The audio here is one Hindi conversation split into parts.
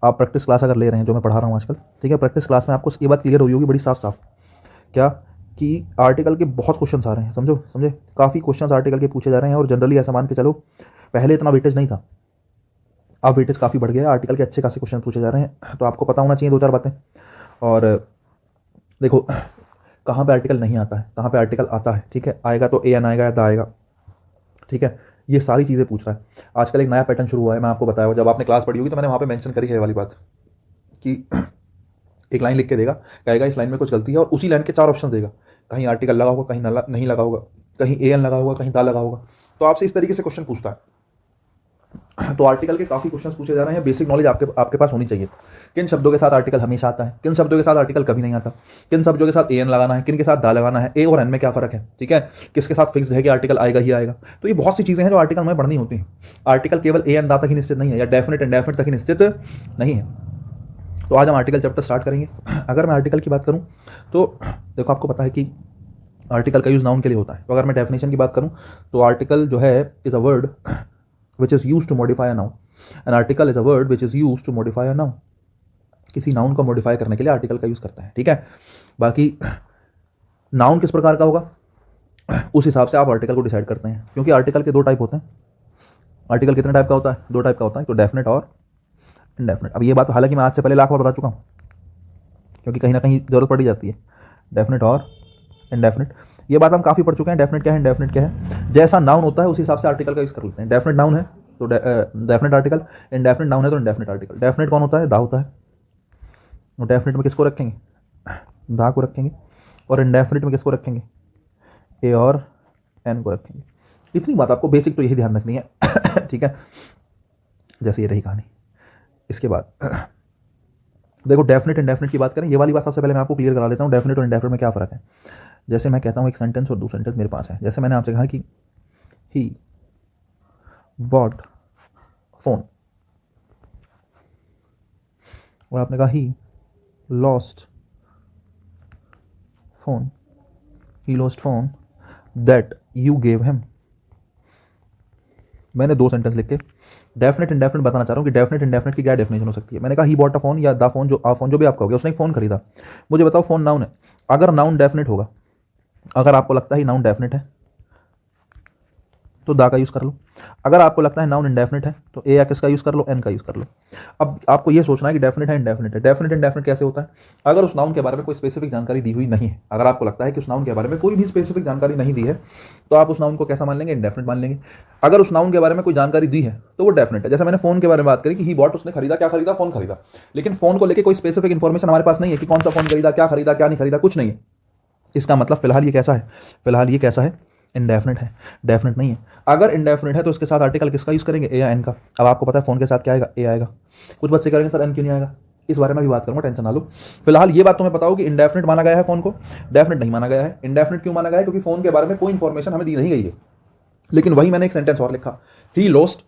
आप प्रैक्टिस क्लास अगर ले रहे हैं जो मैं पढ़ा रहा हूँ आजकल, ठीक है, प्रैक्टिस क्लास में आपको ये बात क्लियर हुई होगी बड़ी साफ साफ, क्या कि आर्टिकल के बहुत क्वेश्चंस आ रहे हैं, समझे, काफ़ी क्वेश्चंस आर्टिकल के पूछे जा रहे हैं। और जनरली ऐसा मान के चलो पहले इतना वेटेज नहीं था, अब वेटेज काफ़ी बढ़ गया है, आर्टिकल के अच्छे खासे क्वेश्चन पूछे जा रहे हैं। तो आपको पता होना चाहिए दो चार बातें। और देखो कहाँ पे आर्टिकल नहीं आता है, कहाँ पे आर्टिकल आता है, ठीक है, आएगा तो ए एन आएगा या द आएगा, ठीक है, ये सारी चीज़ें पूछ रहा है। आजकल एक नया पैटर्न शुरू हुआ है, मैं आपको बताया, जब आपने क्लास पढ़ी होगी तो मैंने वहाँ पे मेंशन करी है ये वाली बात कि एक लाइन लिख के देगा, कहेगा इस लाइन में कुछ गलती है, और उसी लाइन के चार ऑप्शन देगा, कहीं आर्टिकल लगा होगा, कहीं नहीं लगा होगा, कहीं ए एन लगा होगा, कहीं दा लगा होगा। तो आपसे इस तरीके से क्वेश्चन पूछता है। तो आर्टिकल के काफ़ी क्वेश्चन पूछे जा रहे हैं, बेसिक नॉलेज आपके पास होनी चाहिए। किन शब्दों के साथ आर्टिकल हमेशा आता है, किन शब्दों के साथ आर्टिकल कभी नहीं आता, किन शब्दों के साथ ए एन लगाना है, किन के साथ दा लगाना है, ए और एन में क्या फ़र्क है, ठीक है, किसके साथ फिक्स है कि आर्टिकल आएगा ही आएगा। तो ये बहुत सी चीज़ें हैं जो आर्टिकल में पढ़नी होती हैं। आर्टिकल केवल ए एन दा तक ही निश्चित नहीं है, या डेफिनेट इंडेफिनेट तक ही निश्चित नहीं है। तो आज हम आर्टिकल चैप्टर स्टार्ट करेंगे। अगर मैं आर्टिकल की बात करूं तो देखो आपको पता है कि आर्टिकल का यूज़ नाउन के लिए होता है। तो अगर मैं डेफिनेशन की बात करूं तो आर्टिकल जो है is a word which is use to modify a noun. An article is a word which is use to modify a noun. किसी नाउन को मॉडिफाई करने के लिए आर्टिकल का यूज़ करते हैं, ठीक है। बाकी नाउन किस प्रकार का होगा उस हिसाब से आप आर्टिकल को डिसाइड करते हैं, क्योंकि आर्टिकल के दो टाइप होते हैं। आर्टिकल कितने टाइप का होता है, दो टाइप का होता है, तो डेफिनेट और इनडेफिनेट। अब ये बात हालांकि मैं आज से पहले लाख बार बता चुका हूँ, क्योंकि कहीं ना कहीं जरूरत पड़ ही जाती है, डेफिनेट और इनडेफिनेट। ये बात हम काफ़ी पढ़ चुके हैं, डेफिनेट क्या है इनडेफिनेट क्या है। जैसा नाउन होता है उस हिसाब से आर्टिकल का यूज़ कर लेते हैं। डेफिनेट नाउन है तो डेफिनेट आर्टिकल, इनडेफिनेट नाउन है तो इनडेफिनेट आर्टिकल। डेफिनेट कौन होता है, दा होता है। तो डेफिनेट में किसको रखेंगे, दा को रखेंगे, और इनडेफिनेट में किसको रखेंगे, ए और एन को रखेंगे। इतनी बात आपको बेसिक तो यही ध्यान रखनी है ठीक है। जैसे ये रही कहानी। इसके बाद देखो डेफिनेट इंडेफिनेट की बात करें, ये वाली बात सबसे पहले मैं आपको क्लियर करा देता हूँ, डेफिनेट और इंडेफिनेट में क्या फ़र्क है। जैसे मैं कहता हूँ एक सेंटेंस और दूसरा सेंटेंस मेरे पास है, जैसे मैंने आपसे कहा कि ही बॉट फोन, और आपने कहा he lost phone, he lost phone that you gave him. मैंने दो सेंटेंस लिख के डेफिनेट इंडेफिनेट बताना चाह रहा हूँ कि डेफिनेट इंडेफिनेट की क्या डेफिनेशन हो सकती है। मैंने कहा ही बॉट अ फोन या द फोन, जो भी आपका हो गया, उसने एक फ़ोन खरीदा। मुझे बताओ फ़ोन नाउन है, अगर नाउन डेफिनेट होगा, अगर आपको लगता है नाउन डेफिनेट है तो दा का यूज़ कर लो। अगर आपको लगता है नाउन इंडेफिनेट है तो ए या किसका यूज़ कर लो, एन का यूज़ कर लो। अब आपको ये सोचना है कि डेफिनेट है इंडेफिनेट है। डेफिनेट इंडेफिनेट कैसे होता है, अगर उस नाउन के बारे में कोई स्पेसिफिक जानकारी दी हुई नहीं है, अगर आपको लगता है कि उस नाउन के बारे में कोई भी स्पेसिफिक जानकारी नहीं दी है तो आप उस नाउन को कैसा मान लेंगे, इंडेफिनेट मान लेंगे। अगर उस नाउन के बारे में कोई जानकारी दी है तो वो डेफिनेट है। जैसे मैंने फोन के बारे में बात करी कि ही बॉट, उसने खरीदा, क्या खरीदा, फोन खरीदा, लेकिन फोन को लेकर कोई स्पेसिफिक इन्फॉर्मेशन हमारे पास नहीं है कि कौन सा फोन खरीदा, क्या खरीदा, क्या नहीं खरीदा, कुछ नहीं है। इसका मतलब फिलहाल ये कैसा है, फिलहाल ये कैसा है, इंडेफिनेट है, डेफिनेट नहीं है। अगर इंडेफिनेट है तो उसके साथ आर्टिकल किसका यूज़ करेंगे, ए या एन का। अब आपको पता है फोन के साथ क्या आएगा, ए आएगा। कुछ बच्चे करेंगे सर एन क्यों नहीं आएगा, इस बारे में भी बात करूंगा, टेंशन ना लो। फिलहाल ये बात तुम्हें बताओ कि इंडेफिनेट माना गया है फोन को, डेफिनेट नहीं माना गया है। इंडेफिनेट क्यों माना गया है, क्योंकि फोन के बारे में कोई इंफॉर्मेशन हमें दी नहीं गई है। लेकिन वही मैंने एक सेंटेंस और लिखा, he lost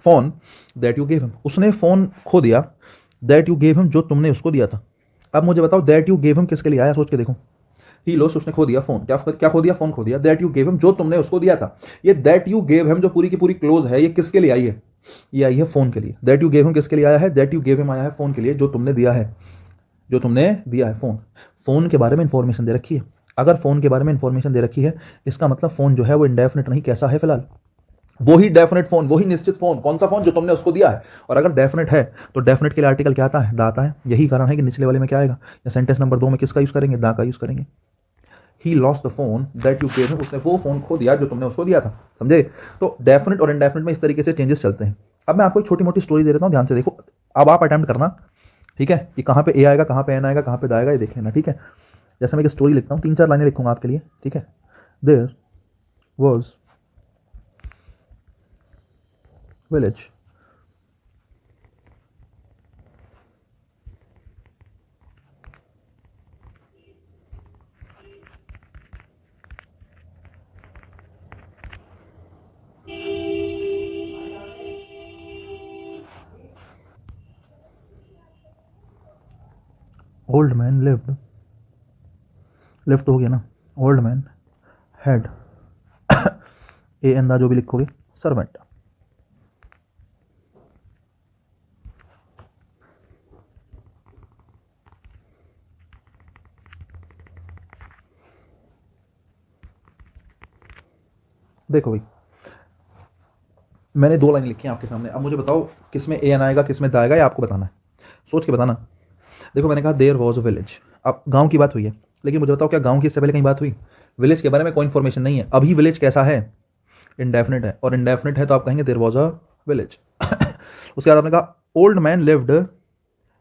phone that you gave him, उसने फोन खो दिया, दैट यू गेव हिम, जो तुमने उसको दिया था। अब मुझे बताओ दैट यू गेव हिम किसके लिए आया, सोच के देखो। ही लॉस्ट, उसने खो दिया फोन, क्या क्या खो दिया, फोन खो दिया। दैट यू गेव हिम, जो तुमने उसको दिया था। ये दैट यू गेव हिम जो पूरी की पूरी क्लोज है, ये किसके लिए आई है, ये आई है फोन के लिए। दैट यू गेव हिम किसके लिए आया है, दैट यू गेव हिम आया है फोन के लिए, जो तुमने दिया है, जो तुमने दिया है। फोन, फोन के बारे में इंफॉर्मेशन दे रखी है। अगर फोन के बारे में इंफॉर्मेशन दे रखी है, इसका मतलब फोन जो है वो इंडेफिनेट नहीं, कैसा है फिलहाल, वही डेफिनेट फोन, वही निश्चित फोन। कौन सा फोन, जो तुमने उसको दिया है। और अगर डेफिनेट है तो डेफिनेट के लिए आर्टिकल क्या आता है, दा आता है। यही कारण है कि निचले वाले में क्या आएगा, या सेंटेंस नंबर 2 में किसका यूज करेंगे, दा का यूज करेंगे। He lost the phone that you gave him, उसने वो फोन खो दिया जो तुमने उसको दिया था, समझे। तो डेफिनेट और इनडेफिनेट में इस तरीके से चेंजेस चलते हैं। अब मैं आपको एक छोटी मोटी स्टोरी दे देता हूँ, ध्यान से देखो। अब आप अटेम्प्ट करना, ठीक है, कि कहाँ पे ए आएगा, कहाँ पे एन आएगा, कहाँ पे दा आएगा, ये देख लेना, ठीक है। जैसे मैं एक स्टोरी लिखता हूँ, 3-4 लाइनें लिखूंगा आपके लिए, ठीक है। There was village, old man lived, lift हो गया ना, old man had, a an the जो भी लिखोगे, सर्वेंट। देखो भाई, मैंने 2 लाइन लिखी हैं आपके सामने, अब मुझे बताओ किस में एन आएगा किस में द आएगा, ये आपको बताना है, सोच के बताना। देखो मैंने कहा देयर वॉज अ विलेज, अब गांव की बात हुई है, लेकिन मुझे बताओ क्या गांव की इससे पहले कहीं बात हुई? विलेज के बारे में कोई इन्फॉर्मेशन नहीं है। अभी विलेज कैसा है? इंडेफिनिट है, और इंडेफिनिट है तो आप कहेंगे देयर वॉज अ विलेज। उसके बाद आपने कहा ओल्ड मैन लिव्ड,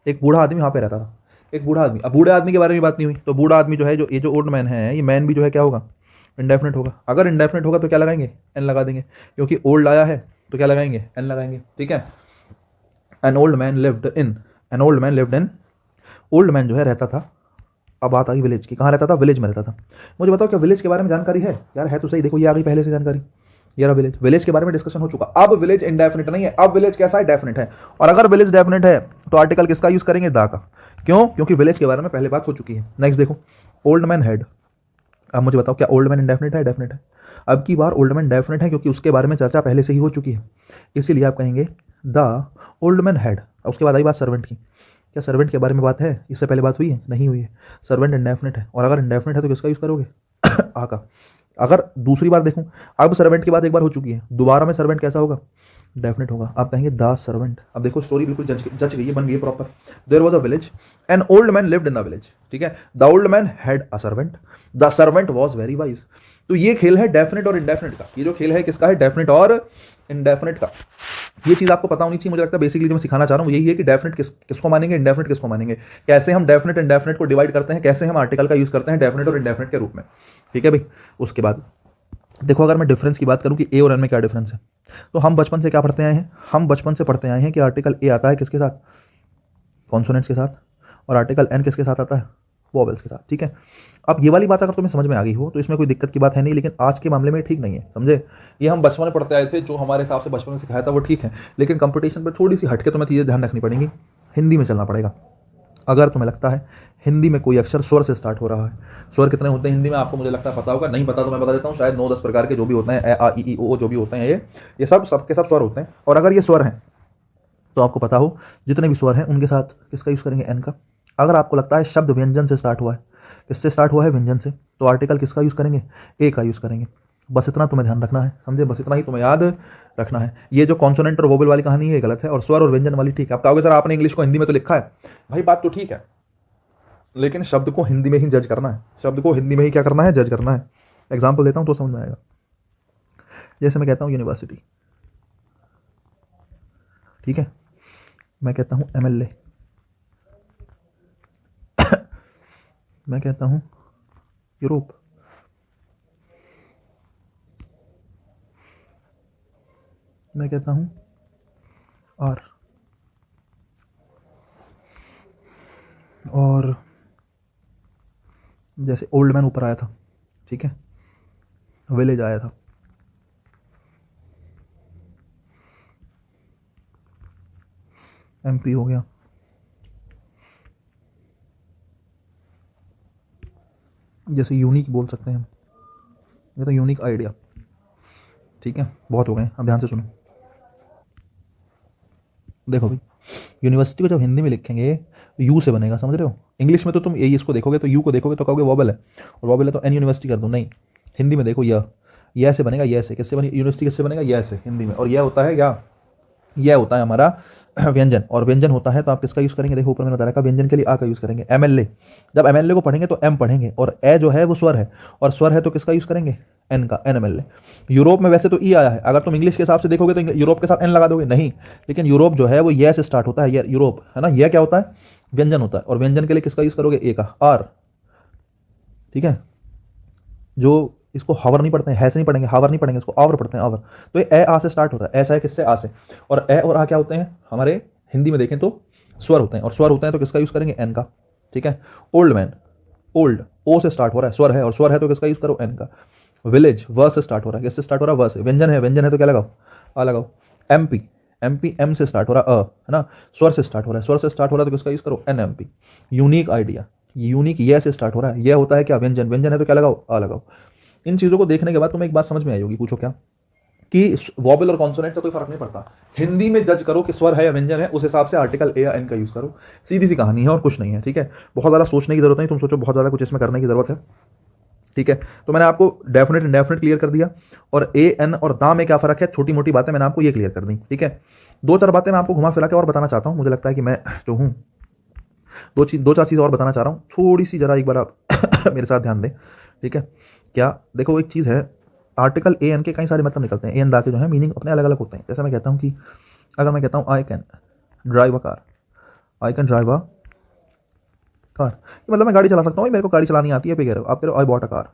एक बूढ़ा आदमी वहाँ पे रहता था, एक बूढ़ा आदमी। अब बूढ़े आदमी के बारे में बात नहीं हुई, तो बूढ़ा आदमी जो है, जो ये जो ओल्ड मैन है, ये मैन भी जो है क्या होगा? इंडेफिनिट होगा। अगर इंडेफिनिट होगा तो क्या लगाएंगे? एन लगा देंगे, क्योंकि ओल्ड आया है तो क्या लगाएंगे? एन लगाएंगे, ठीक है। एन ओल्ड मैन लिव्ड इन, एन ओल्ड मैन लिव्ड इन, ओल्ड मैन जो है रहता था। अब बात आई विलेज की, कहाँ रहता था? विलेज में रहता था। मुझे बताओ क्या विलेज के बारे में जानकारी है? यार है तो सही, देखो ये आ गई पहले से जानकारी, ये रहा विलेज, विलेज के बारे में डिस्कशन हो चुका। अब विलेज इंडेफिनिट नहीं है, अब विलेज कैसा है? डेफिनिट है। और अगर विलेज डेफिनिट है तो आर्टिकल किसका यूज करेंगे? दा का। क्यों? क्योंकि विलेज के बारे में पहले बात हो चुकी है। नेक्स्ट देखो, ओल्ड मैन हैड, अब मुझे बताओ क्या ओल्ड मैन इंडेफिनिट है? डेफिनिट है। अब की बार ओल्ड मैन डेफिनिट है क्योंकि उसके बारे में चर्चा पहले से ही हो चुकी है, इसीलिए आप कहेंगे द ओल्ड मैन हैड। उसके बाद आई बात सर्वेंट की, क्या सर्वेंट के बारे में बात है? इससे पहले बात हुई है? नहीं हुई है। सर्वेंट इंडेफिनिट है, और अगर इंडेफिनिट है तो किसका यूज करोगे? आ का। अगर दूसरी बार देखूं, अब सर्वेंट की बात एक बार हो चुकी है, दोबारा में सर्वेंट कैसा होगा? डेफिनेट होगा। आप कहेंगे द सर्वेंट। अब देखो स्टोरी बिल्कुल जच गई है, बन गई है proper. There was a village, an old man lived in the village, ठीक है। The old man had a servant, the servant was very wise. तो ये खेल है डेफिनेट और इंडेफिनेट का। ये जो खेल है किसका है? डेफिनेट और इंडेफिनेट का। ये चीज आपको पता होनी चाहिए। मुझे लगता है बेसिकली जो मैं सिखाना चाह रहा हूँ यही है कि डेफिनेट किसको मानेंगे, इंडेफिनेट किसको मानेंगे, कैसे हम डेफिनेट इंडेफिनेट को डिवाइड करते हैं, कैसे हम आर्टिकल का यूज करते हैं डेफिनेट और इंडेफिनेट के रूप में, ठीक है भाई। उसके बाद देखो अगर मैं डिफरेंस की बात करूं कि ए और एन में क्या डिफरेंस है, तो हम बचपन से क्या पढ़ते आए हैं? हम बचपन से पढ़ते आए हैं कि आर्टिकल ए आता है किसके साथ? कॉन्सोनेंट्स के साथ। और आर्टिकल एन किसके साथ आता है? वोवेल्स के साथ, ठीक है। अब ये वाली बात अगर तुम्हें समझ में आ गई हो तो इसमें कोई दिक्कत की बात है नहीं, लेकिन आज के मामले में ठीक नहीं है, समझे। ये हम बचपन में पढ़ते आए थे, जो हमारे हिसाब से बचपन में सिखाया था वो ठीक है, लेकिन कंपटीशन पर थोड़ी सी हटके तुम्हें चीज़ें ध्यान रखनी पड़ेंगी। हिंदी में चलना पड़ेगा। अगर तुम्हें लगता है हिंदी में कोई अक्षर स्वर से स्टार्ट हो रहा है, स्वर कितने होते हैं हिंदी में आपको मुझे लगता है पता होगा, नहीं पता तो मैं बता देता हूँ, शायद 9-10 प्रकार के जो भी होते हैं, ए आ ई ओ जो भी होते हैं, ये सब सबके सब स्वर होते हैं। और अगर ये स्वर हैं तो आपको पता हो जितने भी स्वर हैं उनके साथ किसका यूज़ करेंगे? एन का। अगर आपको लगता है शब्द व्यंजन से स्टार्ट हुआ है, किससे स्टार्ट हुआ है? व्यंजन से, तो आर्टिकल किसका यूज़ करेंगे? ए का यूज़ करेंगे। बस इतना तुम्हें ध्यान रखना है, समझे, बस इतना ही तुम्हें याद रखना है। ये जो कॉन्सोनेंट और वोवेल वाली कहानी है गलत है, और स्वर और व्यंजन वाली ठीक है। आप कहोगे सर आपने इंग्लिश को हिंदी में तो लिखा है, भाई बात तो ठीक है, लेकिन शब्द को हिंदी में ही जज करना है, शब्द को हिंदी में ही क्या करना है? जज करना है। एग्जाम्पल देता हूँ तो समझ में आएगा। जैसे मैं कहता हूँ यूनिवर्सिटी, ठीक है, मैं कहता हूँ एमएलए, मैं कहता हूँ यूरोप, मैं कहता हूँ आर, और जैसे ओल्ड मैन ऊपर आया था, ठीक है, विलेज आया था, एमपी हो गया, जैसे यूनिक बोल सकते हैं हम, ये तो यूनिक आइडिया, ठीक है। बहुत हो गए, अब ध्यान से सुनो। देखो भाई, यूनिवर्सिटी को जब हिंदी में लिखेंगे तो यू से बनेगा, समझ रहे हो। इंग्लिश में तो तुम यही इसको देखोगे तो यू को देखोगे तो कहोगे वॉबल है, और वॉबल है तो एन यूनिवर्सिटी कर दो, नहीं। हिंदी में देखो यह से बनेगा, यह से किससे बने? यूनिवर्सिटी किससे बनेगा? यह से हिंदी में। और यह होता है क्या? यह होता है हमारा व्यंजन, और व्यंजन होता है तो आप किसका यूज़ करेंगे? देखो ऊपर मैंने बता रखा, व्यंजन के लिए आ का यूज़ करेंगे। एमएलए, जब एमएलए को पढ़ेंगे तो एम पढ़ेंगे, और ए जो है वो स्वर है, और स्वर है तो किसका यूज़ करेंगे? एन का, एन एमएलए। यूरोप में वैसे तो ई आया है, अगर तुम इंग्लिश के हिसाब से देखोगे तो यूरोप के साथ एन लगा दोगे, नहीं, लेकिन यूरोप जो है वो यह से स्टार्ट होता है, यूरोप है ना। यह क्या होता है? व्यंजन होता है, और व्यंजन के लिए किसका यूज़ करोगे? ए का, आर, ठीक है। जो इसको हावर नहीं पढ़ते हैं, है से नहीं पढ़ेंगे, हावर नहीं पढ़ेंगे, इसको आवर पढ़ते हैं, आवर। तो ये ए आ से स्टार्ट होता है, ऐसा है किससे? आ से। और ए और आ क्या होते हैं हमारे हिंदी में देखें तो स्वर होते हैं, और स्वर होते हैं तो किसका यूज़ करेंगे? एन का, ठीक है। ओल्ड मैन, ओल्ड ओ से स्टार्ट हो रहा है, स्वर है, और स्वर है तो किसका यूज़ करो? एन का। विलेज व से स्टार्ट हो रहा है, किससे स्टार्ट हो रहा है? व से। व्यंजन है, व्यंजन है तो क्या लगाओ? आ लगाओ। एमपी, एमपी एम से स्टार्ट हो रहा है, है ना, स्वर से स्टार्ट हो रहा है, स्वर से स्टार्ट हो रहा है तो किसका यूज़ करो? An M P. Unique idea, unique यह से स्टार्ट हो रहा है, यह होता है क्या? व्यंजन, व्यंजन है तो क्या लगाओ? आ लगाओ। इन चीज़ों को देखने के बाद तुम्हें एक बात समझ में आई होगी, पूछो क्या, कि वॉबल और कॉन्सोनेंट से कोई फर्क नहीं पड़ता। हिंदी में जज करो कि स्वर है या व्यंजन है, उस हिसाब से आर्टिकल ए या एन का यूज़ करो। सीधी सी कहानी है और कुछ नहीं है, ठीक है। बहुत ज़्यादा सोचने की जरूरत नहीं, तुम सोचो बहुत ज़्यादा कुछ इसमें करने की जरूरत है, ठीक है, तो मैंने आपको डेफिनेट इंडेफिनेट क्लियर कर दिया, और ए एन और दा में क्या फ़र्क है, छोटी मोटी बातें मैंने आपको ये क्लियर कर दी। ठीक है, दो चार बातें मैं आपको घुमा फिरा के और बताना चाहता हूँ, मुझे लगता है कि मैं जो हूँ दो चार चीज़ और बताना चाह रहा हूँ, थोड़ी सी जरा एक बार आप मेरे साथ ध्यान दें। ठीक है, क्या देखो, एक चीज़ है, आर्टिकल ए एन के कई सारे मतलब निकलते हैं, ए एन दा के जो है मीनिंग अपने अलग अलग होते हैं। जैसे मैं कहता हूँ कि अगर मैं कहता हूँ I can drive a car, I can drive a car, मतलब मैं गाड़ी चला सकता हूँ, मेरे को गाड़ी चलानी आती है, पे कह रहे हो आप, कह रहे हो I bought a car,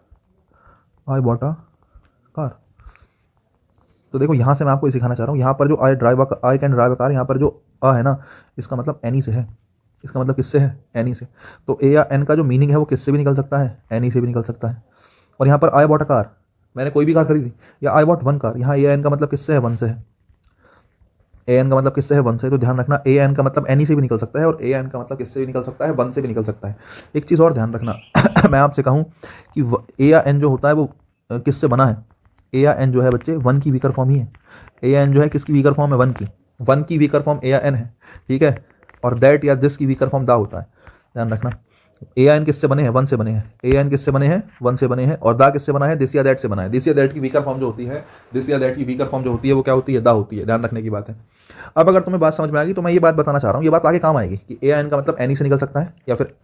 I bought a car. तो देखो यहाँ से मैं आपको ये सिखाना चाह रहा हूँ, यहाँ पर जो I can drive a car, यहाँ पर जो अ है ना, इसका मतलब एनी से है, इसका मतलब किससे है, एनी से। तो ए या एन का जो मीनिंग है वो किससे भी निकल सकता है, एनी से भी निकल सकता है। और यहाँ पर आई बॉट अ कार, मैंने कोई भी कार खरीदी, या आई बॉट वन कार, यहाँ ए एन का मतलब किससे है, वन से है, ए एन का मतलब किससे है, वन से। तो ध्यान रखना, ए एन का मतलब एनी से भी निकल सकता है, और ए एन का मतलब किससे भी निकल सकता है, वन से भी निकल सकता है। एक चीज़ और ध्यान रखना मैं आपसे कहूँ कि ए या एन जो होता है वो किससे बना है, ए या एन जो है बच्चे वन की वीकर फॉर्म ही है। ए या एन जो है किसकी वीकर फॉर्म है, वन की वीकर फॉर्म ए या एन है। ठीक है, और दैट या दिस की वीकर फॉर्म दा होता है, ध्यान रखना। ए या एन किससे बने हैं, वन से बने हैं, ए एन किससे बने हैं, वन से बने हैं, और दा किससे बना है, दिस या दैट से बना है। दिस या दैट की वीकर फॉर्म जो होती है, दिस या दैट की वीकर फॉर्म जो होती है वो क्या होती है, दा होती है, ध्यान रखने की बात है। अब अगर तुम्हें बात समझ में आ गई तो मैं ये बात बताना चाह रहा हूँ, ये बात आगे काम आएगी कि ए एन का मतलब एनी से निकल सकता है, या फिर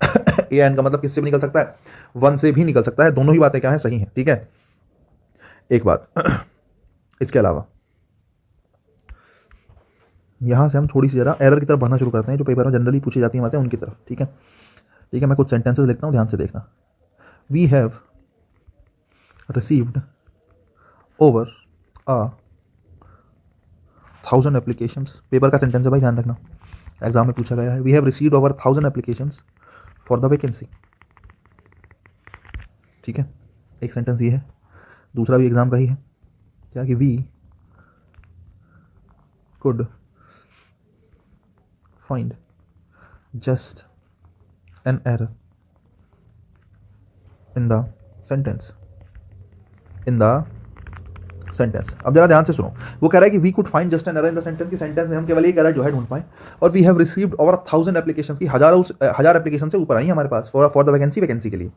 ए एन का मतलब किससे भी निकल सकता है, वन से भी निकल सकता है। दोनों ही बातें क्या है, सही है। ठीक है, एक बात इसके अलावा यहाँ से हम थोड़ी सी जरा एरर की तरफ बढ़ना शुरू करते हैं, जो पेपर में जनरली पूछी जाती है बातें उनकी तरफ। ठीक है, ठीक है, मैं कुछ सेंटेंसेस लिखता हूँ, ध्यान से देखना। We have received over 1000 applications, paper का सेंटेंस है भाई, ध्यान रखना, एग्जाम में पूछा गया है। We have received over 1000 applications for the vacancy. ठीक है, एक सेंटेंस ये है। दूसरा भी एग्जाम का ही है, क्या कि we could find just an error in the sentence, in the sentence. अब जरा ध्यान से सुनो, वो कह रहा है कि we could find just an error in the sentence, की सेंटेंस में हम केवल एक एरर जो है ढूंढ पाए, और we have received over 1000 applications की हजार एप्लीकेशन से ऊपर आई हमारे पास फॉर द वैकेंसी के लिए।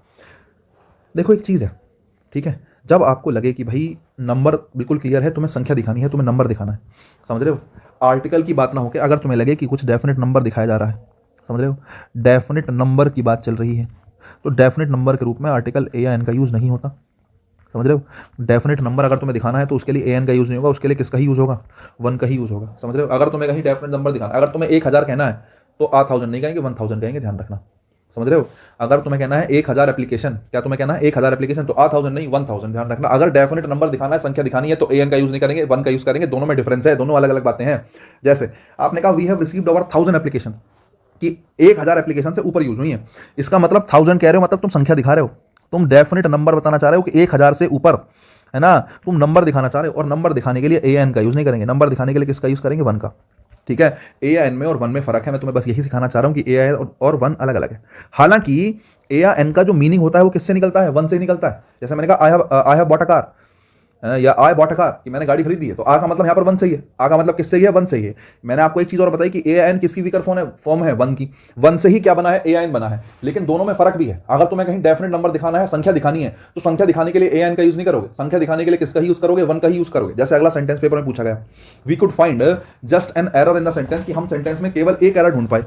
देखो एक चीज़ है, ठीक है, जब आपको लगे कि भाई नंबर बिल्कुल क्लियर है, तुम्हें संख्या दिखानी है, तुम्हें नंबर दिखाना है, समझ रहे हो, आर्टिकल की बात ना होकर अगर तुम्हें लगे कि कुछ डेफिनेट नंबर दिखाया जा रहा है, समझ रहे हो, डेफिनेट नंबर की बात चल रही है, तो डेफिनेट नंबर के रूप में आर्टिकल ए या एन का यूज़ नहीं होता, समझ रहे हो। डेफिनेट नंबर अगर तुम्हें दिखाना है तो उसके लिए ए एन का यूज़ नहीं होगा, उसके लिए किसका ही यूज़ होगा, वन का ही यूज़ होगा, समझ रहे हो। अगर तुम्हें कहीं डेफिनेट नंबर दिखाना, अगर तुम्हें 1000 कहना है तो 1000 नहीं कहेंगे, 1000 कहेंगे, ध्यान रखना, समझ रहे हो। अगर तुम्हें कहना है 1000 एप्लीकेशन, क्या तुम्हें कहना है 1000 एप्लीकेशन, तो 1000 नहीं 1000, ध्यान रखना। अगर डेफिनेट नंबर दिखाना है, संख्या दिखानी है, तो ए एन का यूज़ नहीं करेंगे, वन का यूज़ करेंगे। दोनों में डिफरेंस है, दोनों अलग अलग बातें हैं। जैसे आपने कहा we have received over 1000 application, कि 1000 एप्लीकेशन से ऊपर यूज हुई है, इसका मतलब 1000 कह रहे हो, मतलब तुम संख्या दिखा रहे हो, तुम डेफिनेट नंबर बताना चाह रहे हो कि 1000 से ऊपर है ना, तुम नंबर दिखाना चाह रहे हो, और नंबर दिखाने के लिए ए एन का यूज़ नहीं करेंगे, नंबर दिखाने के लिए किसका यूज़ करेंगे, वन का। ठीक है, ए या एन में और वन में फ़र्क है, मैं तुम्हें बस यही सिखाना चाह रहा हूँ कि ए या एन और वन अलग अलग है। हालांकि ए या एन का जो मीनिंग होता है वो किससे निकलता है, वन से निकलता है। जैसे मैंने कहा I have bought a car, या आई बॉट अ कार, कि मैंने गाड़ी खरीदी है, तो आ का मतलब यहाँ पर वन से ही है, आ का मतलब किससे ही है, वन से ही है। मैंने आपको एक चीज़ और बताई कि ए एन किसकी वीकर फॉर्म है, वन की, वन से ही क्या बना है, ए एन बना है। लेकिन दोनों में फर्क भी है। अगर तुम्हें कहीं डेफिनेट नंबर दिखाना है, संख्या दिखानी है, तो संख्या दिखाने के लिए ए एन का यूज़ नहीं करोगे, संख्या दिखाने के लिए किसका ही यूज़ करोगे, वन का ही यूज़ करोगे। जैसे अगला सेंटेंस पेपर में पूछा गया, we could find just an error in the sentence, कि हम सेंटेंस में केवल एक एरर ढूंढ पाए।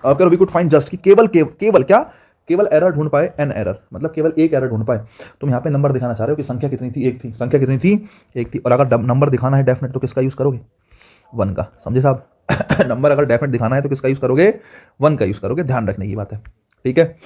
अगर वी कुड फाइंड जस्ट, कि केवल क्या, केवल एरर ढूंढ पाए, एन एरर मतलब केवल एक एरर ढूंढ पाए। तुम यहाँ पे नंबर दिखाना चाह रहे हो कि संख्या कितनी थी, एक थी, संख्या कितनी थी, एक थी। और अगर नंबर दिखाना है डेफिनेट, तो किसका यूज़ करोगे, वन का, समझे साहब। नंबर अगर डेफिनेट दिखाना है तो किसका यूज़ करोगे, वन का यूज़ करोगे, ध्यान रखने की बात है। ठीक है,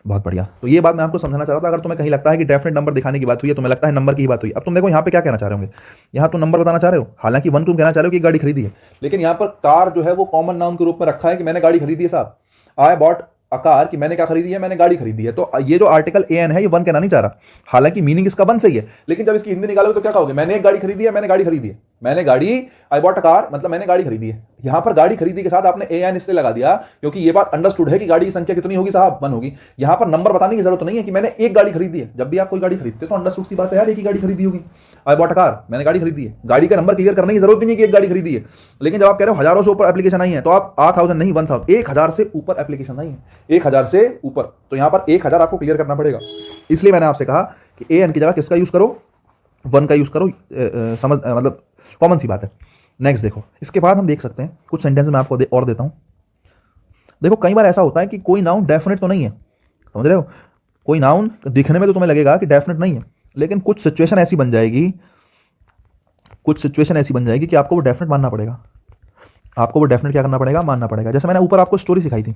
बहुत बढ़िया। तो ये बात मैं आपको समझाना चाह रहा था। अगर तुम्हें कहीं लगता है कि डेफिनेट नंबर दिखाने की बात हुई है, तुम्हें लगता है नंबर की बात हुई, अब तुम देखो यहाँ पे क्या कहना चाह रहे होंगे, यहाँ तुम नंबर बताना चाह रहे हो, हालांकि वन तुम कहना चाह रहे हो कि गाड़ी खरीदी है, लेकिन यहाँ पर कार जो है वो कॉमन नाउन के रूप में रखा है कि मैंने गाड़ी खरीदी है साहब, आई बॉट अ कार, कि मैंने क्या खरीदी है, मैंने गाड़ी खरीदी है। तो ये जो आर्टिकल ए एन है ये वन कहना नहीं चाह रहा, हालांकि मीनिंग इसका वन सही है, लेकिन जब इसकी हिंदी निकालोगे तो क्या कहोगे, मैंने एक गाड़ी खरीदी है, मैंने गाड़ी खरीदी है, मैंने गाड़ी, आई बॉट अ कार, मतलब मैंने गाड़ी खरीदी है। यहां पर गाड़ी खरीदी के साथ आपने ए एन इसलिए लगा दिया क्योंकि ये बात अंडरस्टूड है कि गाड़ी की संख्या कितनी होगी साहब, 1 होगी। यहां पर नंबर बताने की जरूरत नहीं है कि मैंने एक गाड़ी खरीदी है। जब भी आप कोई गाड़ी खरीदते हो तो अंडरस्टूड सी बात है यार, एक ही गाड़ी खरीदी होगी। आई बॉट अ कार, मैंने गाड़ी खरीदी है। गाड़ी का नंबर क्लियर करने की जरूरत नहीं है कि एक गाड़ी खरीदी है। लेकिन जब आप कह रहे हो हजारों से ऊपर एप्लीकेशन आई है तो आप 1000 नहीं 1000, 1000 से ऊपर एप्लीकेशन आई है, 1000 से ऊपर, तो यहां पर 1000 आपको क्लियर करना पड़ेगा। इसलिए मैंने आपसे कहा कि ए एन की जगह किसका यूज करो, 1 का यूज करो। समझ मतलब कॉमन सी बात है। नेक्स्ट देखो, इसके बाद हम देख सकते हैं कुछ सेंटेंस मैं आपको और देता हूं। देखो कई बार ऐसा होता है कि कोई नाउन डेफिनेट तो नहीं है, समझ रहे हो, कोई नाउन दिखने में तो तुम्हें लगेगा कि डेफिनेट नहीं है, लेकिन कुछ सिचुएशन ऐसी बन जाएगी, कुछ सिचुएशन ऐसी बन जाएगी कि आपको वो डेफिनेट मानना पड़ेगा। आपको वो डेफिनेट क्या करना पड़ेगा, मानना पड़ेगा। जैसे मैंने ऊपर आपको स्टोरी सिखाई थी,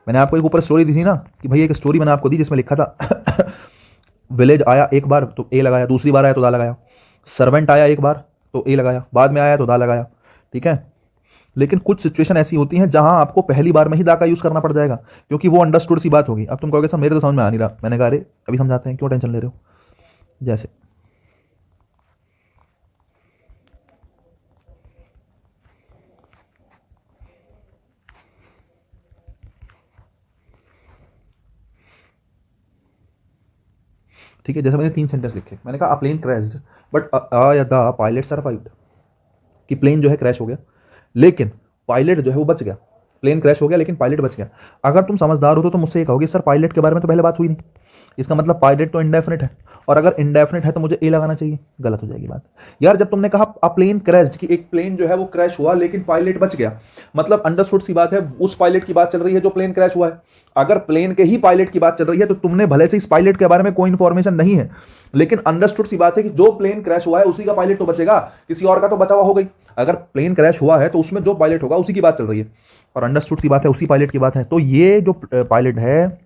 मैंने आपको एक ऊपर स्टोरी दी थी ना कि भाई एक स्टोरी मैंने आपको दी जिसमें लिखा था विलेज आया एक बार तो ए लगाया, दूसरी बार आया तो दा लगाया, सर्वेंट आया एक बार तो ए लगाया, बाद में आया तो दा लगाया, ठीक है। लेकिन कुछ सिचुएशन ऐसी होती हैं जहां आपको पहली बार में ही दा का यूज करना पड़ जाएगा क्योंकि वो अंडरस्टूड सी बात होगी। अब तुम कहोगे सर मेरे तो समझ में आ नहीं रहा, मैंने कहा अरे अभी समझाते हैं, क्यों टेंशन ले रहे हो। जैसे ठीक है, जैसे मैंने 3 सेंटेंस लिखे, मैंने कहा अ प्लेन क्रैश्ड बट या द पायलट सर्वाइव्ड, कि प्लेन जो है क्रैश हो गया लेकिन पायलट जो है वो बच गया। प्लेन क्रैश हो गया लेकिन पायलट बच गया। अगर तुम समझदार हो तो तुम मुझसे ये कहोगे सर पायलट के बारे में तो पहले बात हुई नहीं, इसका मतलब पायलट तो इंडेफिनिट है, और अगर इंडेफिनिट है तो मुझे ए लगाना चाहिए। गलत हो जाएगी बात यार। जब तुमने कहा अ प्लेन क्रैश्ड, कि एक प्लेन जो है वो क्रैश हुआ लेकिन पायलट बच गया, मतलब अंडरस्टूड सी बात है, उस पायलट की बात चल रही है जो प्लेन क्रैश हुआ है। अगर प्लेन के ही पायलट की बात चल रही है तो तुमने भले से इस पायलट के बारे में कोई इंफॉर्मेशन नहीं है, लेकिन अंडरस्टूड सी बात है कि जो प्लेन क्रैश हुआ है उसी का पायलट तो बचेगा, किसी और का तो बचा हुआ हो गई। अगर प्लेन क्रैश हुआ है तो उसमें जो पायलट होगा उसी की बात चल रही है, और अंडरस्टूड सी बात है उसी पायलट की बात है, तो ये जो पायलट है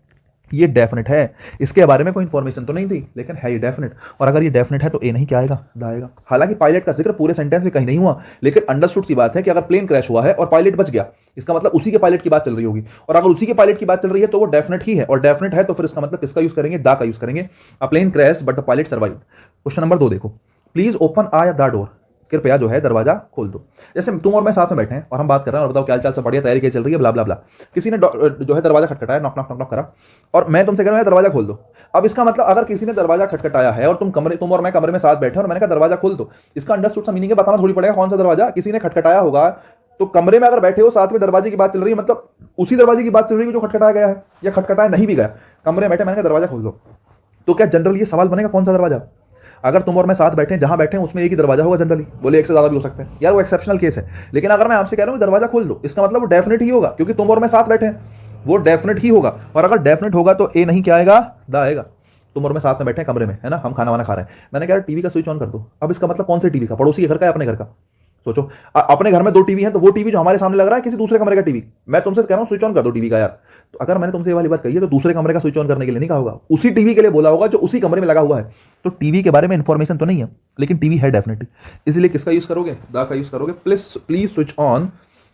ये डेफिनेट है। इसके बारे में कोई इंफॉर्मेशन तो नहीं थी लेकिन है ये डेफिनेट, और अगर ये डेफिनेट है तो ए नहीं क्या आएगा, दा आएगा। हालांकि पायलट का जिक्र पूरे सेंटेंस में कहीं नहीं हुआ, लेकिन अंडरस्टूड सी बात है कि अगर प्लेन क्रैश हुआ है और पायलट बच गया, इसका मतलब उसी के पायलट की बात चल रही होगी, और अगर उसी के पायलट की बात चल रही है तो वो डेफिनेट ही है, और डेफिनेट है तो फिर इसका मतलब किसका यूज करेंगे, दा का यूज करेंगे। A plane crash but the pilot survive. Question number 2 देखो, प्लीज ओपन आ या द डोर, कृपया जो है दरवाजा खोल दो। जैसे तुम और मैं साथ में बैठे हैं और हम बात कर रहे हैं और बताओ क्या चाल सब बढ़िया, तैयारी क्या चल रही है, ब्ला ब्ला ब्ला। किसी ने जो है दरवाजा खटखटाया, नॉक नॉक नॉक नॉक करा, और मैं तुमसे कह रहा हूं दरवाजा खोल दो। अब इसका मतलब अगर किसी ने दरवाजा खटखटाया है और तुम और मैं कमरे में साथ बैठे और मैंने कहा दरवाजा खोल दो, इसका अंडरस्टूड सा मीनिंग है, बताना थोड़ी पड़ेगा कौन सा दरवाजा किसी ने खटखटाया होगा। तो कमरे में अगर बैठे हो साथ में दरवाजे की बात चल रही है, मतलब उसी दरवाजे की बात चल रही है जो खटखटाया गया है या खटखटाया नहीं भी गया, कमरे में बैठे मैंने कहा दरवाजा खोल दो, तो क्या जनरल ये सवाल बनेगा कौन सा दरवाजा। अगर तुम और मैं साथ बैठे हैं, जहां बैठे हैं उसमें एक ही दरवाजा होगा जनरली, बोले एक से ज्यादा भी हो सकते हैं यार, वो एक्सेप्शनल केस है। लेकिन अगर मैं आपसे कह रहा हूं दरवाजा खोल दो, इसका मतलब वो डेफिनेट ही होगा क्योंकि तुम और मैं साथ बैठे हैं, वो डेफिनेट ही होगा। और अगर डेफिनेट होगा तो ए नहीं क्या आएगा, दा आएगा। तुम और मैं साथ में बैठे हैं कमरे में, है ना, हम खाना वाना खा रहे हैं, मैंने कहा टीवी का स्विच ऑन कर दो। अब इसका मतलब कौन से टीवी का, पड़ोसी के घर का या अपने घर का। सोचो अपने घर में 2 टीवी हैं तो वो टीवी जो हमारे सामने लग रहा है किसी दूसरे कमरे का टीवी, मैं तुमसे कह रहा हूं स्विच ऑन कर दो टीवी का यार। तो अगर मैंने तुमसे ये वाली बात कही है तो दूसरे कमरे का स्विच ऑन करने के लिए नहीं कहा होगा, उसी टीवी के लिए बोला होगा जो उसी कमरे में लगा हुआ है। तो टीवी के बारे में इंफॉर्मेशन तो नहीं है लेकिन टीवी है डेफिनेटली, इसलिए किसका यूज करोगे, द का यूज करोगे। Please switch on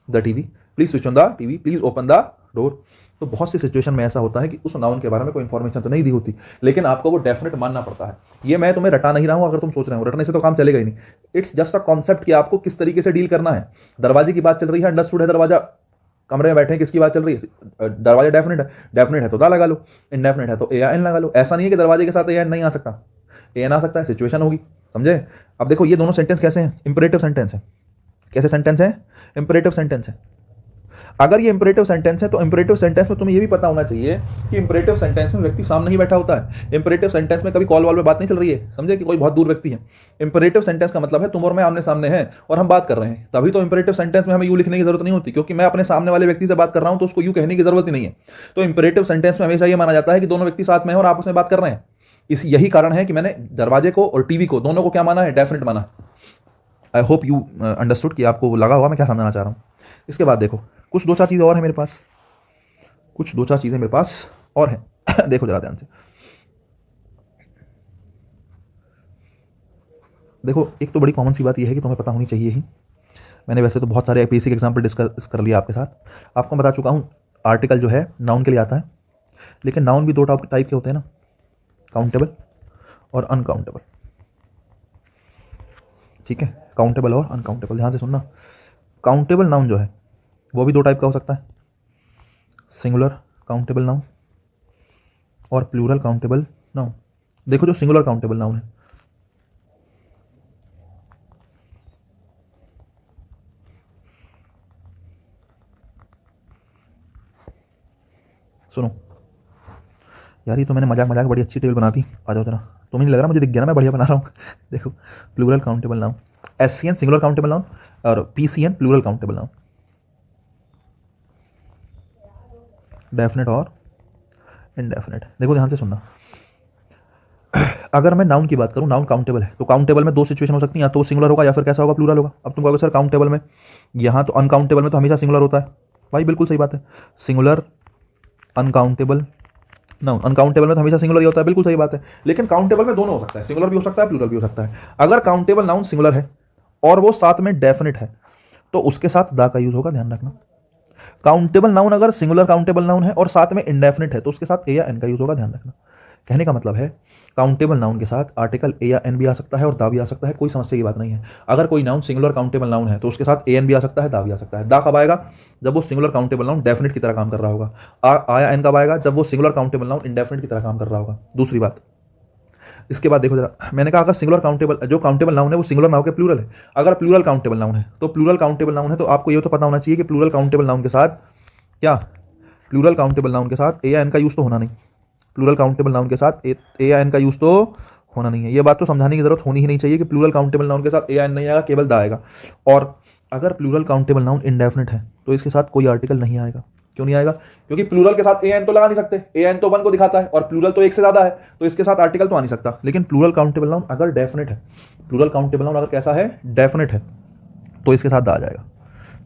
the TV, please switch on the TV, please open the door. तो बहुत सी सिचुएशन में ऐसा होता है कि उस नाउन के बारे में कोई इंफॉर्मेशन तो नहीं दी होती लेकिन आपको वो डेफिनेट मानना पड़ता है। ये मैं तुम्हें रटा नहीं रहा हूं, अगर तुम सोच रहे हो रटने से तो काम चलेगा ही नहीं। इट्स जस्ट अ कॉन्सेप्ट कि आपको किस तरीके से डील करना है। दरवाजे की बात चल रही है, अंडरस्टूड है, दरवाजा, कमरे में बैठे हैं, किसकी बात चल रही है, दरवाजा डेफिनेट है तो दा लगा लो, इनडेफिनेट है तो ए एन लगा लो। ऐसा नहीं है कि दरवाजे के साथ ए एन नहीं आ सकता, ए एन आ सकता है, सिचुएशन होगी, समझे। अब देखो ये दोनों सेंटेंस कैसे हैं, इंपरेटिव सेंटेंस है। कैसे सेंटेंस है, इंपरेटिव सेंटेंस है। अगर ये इंपरेटिव सेंटेंस है तो इंपरेटिव सेंटेंस में तुम्हें ये भी पता होना चाहिए कि इंपरेटिव सेंटेंस में व्यक्ति सामने ही बैठा होता है। इंपरेटिव सेंटेंस में कभी कॉल वॉल में बात नहीं चल रही है, समझे, कि कोई बहुत दूर व्यक्ति है। इंपरेटिव सेंटेंस का मतलब है तुम और मैं आमने सामने हैं और हम बात कर रहे हैं, तभी तो इंपरेटिव सेंटेंस में हमें यू लिखने की जरूरत नहीं होती, क्योंकि मैं अपने सामने वाले व्यक्ति से बात कर रहा हूं तो उसको यू कहने की जरूरत ही नहीं है। तो इंपरेटिव सेंटेंस में हमेशा ये माना जाता है कि दोनों व्यक्ति साथ में हैं और आपस में बात कर रहे हैं। यही कारण है कि मैंने दरवाजे को और टीवी को दोनों को क्या माना है, डेफिनेट माना। आई होप यू अंडरस्टूड कि आपको लगा होगा मैं क्या समझाना चाह रहा हूँ। इसके बाद देखो कुछ 2-4 चीज़ें और हैं मेरे पास, कुछ 2-4 चीज़ें मेरे पास और हैं देखो जरा ध्यान से। देखो एक तो बड़ी कॉमन सी बात यह है कि तुम्हें पता होनी चाहिए ही, मैंने वैसे तो बहुत सारे बेसिक एग्जाम्पल डिस्कस कर लिया आपके साथ। आपको बता चुका हूँ आर्टिकल जो है नाउन के लिए आता है, लेकिन नाउन भी 2 टाइप के होते हैं ना, काउंटेबल और अनकाउंटेबल, ठीक है। काउंटेबल और अनकाउंटेबल। ध्यान से सुनना, काउंटेबल नाउन जो है वो भी दो टाइप का हो सकता है, सिंगुलर काउंटेबल नाउन और प्लूरल काउंटेबल नाउन। देखो जो सिंगुलर काउंटेबल नाउन है, सुनो यार, ये तो मैंने मजाक मजाक बड़ी अच्छी टेबल बना दी। आ जाओ जरा, तुम्हें नहीं लग रहा मुझे दिख गया ना मैं बढ़िया बना रहा हूँ। देखो, plural countable noun, SCN singular countable noun और PCN plural countable noun, definite और इनडेफिनेट। देखो ध्यान से सुनना, अगर मैं नाउन की बात करूँ, नाउन काउंटेबल है, तो काउंटेबल में दो सिचुएशन हो सकती हैं, या तो सिंगुलर होगा या फिर कैसा होगा, प्लूरल होगा। अब तुम कहोगे सर काउंटेबल में, यहाँ तो अनकाउंटेबल में तो हमेशा सिंगुलर होता है। भाई बिल्कुल सही बात है, सिंगुलर अनकाउंटेबल नाउन, अनकाउंटेबल में तो हमेशा सिंगुलर ही होता है, बिल्कुल सही बात है। लेकिन काउंटेबल में दोनों हो सकता है, सिंगुलर भी हो सकता है, प्लूरल भी हो सकता है। अगर काउंटेबल नाउन सिंगुलर है और वो साथ में डेफिनेट है तो उसके साथ दा का यूज होगा, ध्यान रखना। काउंटेबल नाउन अगर सिंगुलर काउंटेबल नाउन है और साथ में इंडेफिनिट है तो उसके साथ ए या एन का यूज होगा, ध्यान रखना। कहने का मतलब है काउंटेबल नाउन के साथ आर्टिकल ए या एन भी आ सकता है और दा भी आ सकता है, कोई समस्या की बात नहीं है। अगर कोई नाउन सिंगुलर काउंटेबल नाउन है तो उसके साथ ए एन भी आ सकता है, दा भी आ सकता है। दा कब आएगा? जब वो सिंगुलर काउंटेबल नाउन डेफिनेट की तरह काम कर रहा होगा। आया एन कब आएगा? जब वो सिंगुलर काउंटेबल नाउन इंडेफिनेट की तरह काम कर रहा होगा। दूसरी बात, इसके बाद देखो जरा, मैंने कहा अगर सिंगुलर काउंटेबल जो काउंटेबल नाउन है वो सिंगुलर ना होकर प्लूरल है। अगर प्लूरल काउंटेबल नाउन है तो प्लूरल काउंटेबल नाउन है तो आपको ये तो पता होना चाहिए कि प्लूरल काउंटेबल नाउन के साथ क्या, प्लूरल काउंटेबल नाउन के साथ ए या एन का यूज़ तो होना नहीं। प्लूरल काउंटेबल नाउन के साथ ए या एन का यूज़ तो होना नहीं है। ये बात तो समझाने की जरूरत होनी ही नहीं चाहिए कि प्लूरल काउंटेबल नाउन के साथ ए या एन नहीं आएगा, केवल दा आएगा। और अगर प्लूरल काउंटेबल नाउन इंडेफिनिट है तो इसके साथ कोई आर्टिकल नहीं आएगा। क्यों नहीं आएगा? क्योंकि प्लूरल के साथ ए एन तो लगा नहीं सकते, ए एन तो वन को दिखाता है और प्लूरल तो एक से ज्यादा है, तो इसके साथ आर्टिकल तो आ नहीं सकता। लेकिन प्लूरल काउंटेबल नाउन अगर डेफिनेट है, प्लूरल काउंटेबल नाउन अगर कैसा है, डेफिनेट है, तो इसके साथ दा आ जाएगा।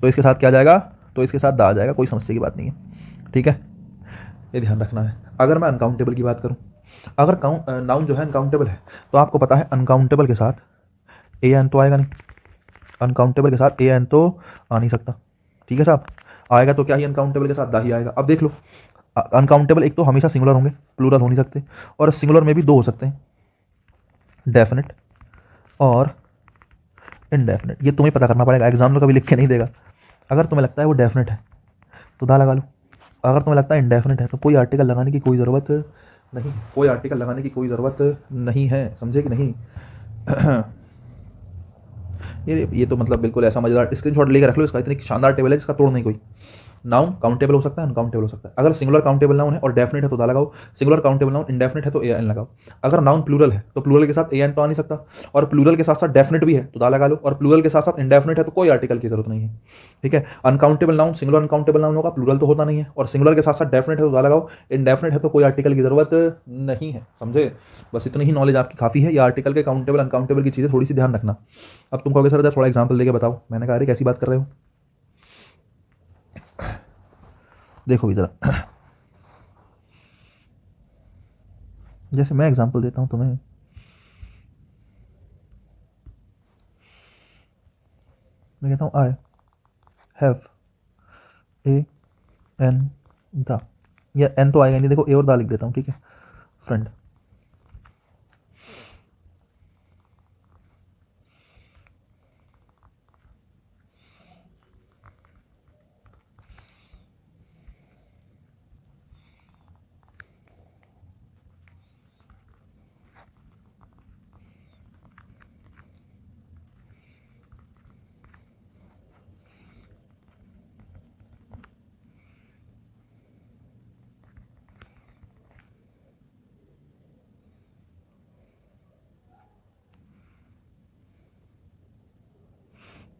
तो इसके साथ क्या जाएगा? तो इसके साथ दा आ जाएगा, कोई समस्या की बात नहीं है, ठीक है, ये ध्यान रखना है। अगर मैं अनकाउंटेबल की बात करूं, अगर नाउन जो है अनकाउंटेबल है तो आपको पता है अनकाउंटेबल के साथ ए एन तो आएगा नहीं, अनकाउंटेबल के साथ ए एन तो आ नहीं सकता, ठीक है साहब। आएगा तो क्या ही अनकाउंटेबल के साथ दा ही आएगा। अब देख लो, अनकाउंटेबल एक तो हमेशा सिंगुलर होंगे, प्लूरल हो नहीं सकते, और सिंगुलर में भी दो हो सकते हैं, डेफिनेट और इनडेफिनेट। ये तुम्हें पता करना पड़ेगा, एग्जाम में कभी लिख के नहीं देगा। अगर तुम्हें लगता है वो डेफिनेट है तो दा लगा लो, अगर तुम्हें लगता है इनडेफिनेट है तो कोई आर्टिकल लगाने की कोई ज़रूरत नहीं, कोई आर्टिकल लगाने की कोई ज़रूरत नहीं है, समझे कि नहीं? ये तो मतलब बिल्कुल ऐसा मजेदार स्क्रीनशॉट लेकर रख लो इसका, इतनी शानदार टेबल है जिसका तोड़ नहीं कोई। नाउन काउंटेबल हो सकता है, अनकाउंटेबल हो सकता है। अगर सिंगुलर काउंटेबल नाउन है और डेफिनेट है तो दा लगाओ, सिंगुलर काउंटेबल नाउन इंडेफिनेट है तो ए एन लगाओ। अगर नाउन प्लूरल है तो प्लूरल के साथ ए एन तो आ नहीं सकता, और प्लूरल के साथ साथ डेफिनेट भी है तो दा लगा लो, और प्लूरल के साथ साथ इंडेफिनेट है तो कोई आर्टिकल की जरूरत नहीं है, ठीक है। Uncountable noun singular uncountable noun होगा, प्लूरल तो होता नहीं है, और सिंगुलर के साथ साथ डेफिनेट है तो दा लगाओ, इंडेफिनेट है तो कोई आर्टिकल की जरूरत नहीं है, समझे? बस इतनी ही नॉलेज आपकी काफ़ी है। या आर्टिकल के काउंटेबल अनकाउंटेबल की चीज़ें थोड़ी सी ध्यान रखना। अब तुम कहोगे सर थोड़ा एग्जाम्पल देके बताओ, मैंने कहा अरे कैसी बात कर रहे हो। देखो इधर, जैसे मैं एग्जांपल देता हूं तुम्हें, मैं कहता हूं I have a an the, या एन तो आएगा नहीं, देखो ए और दा लिख देता हूं, ठीक है, फ्रेंड।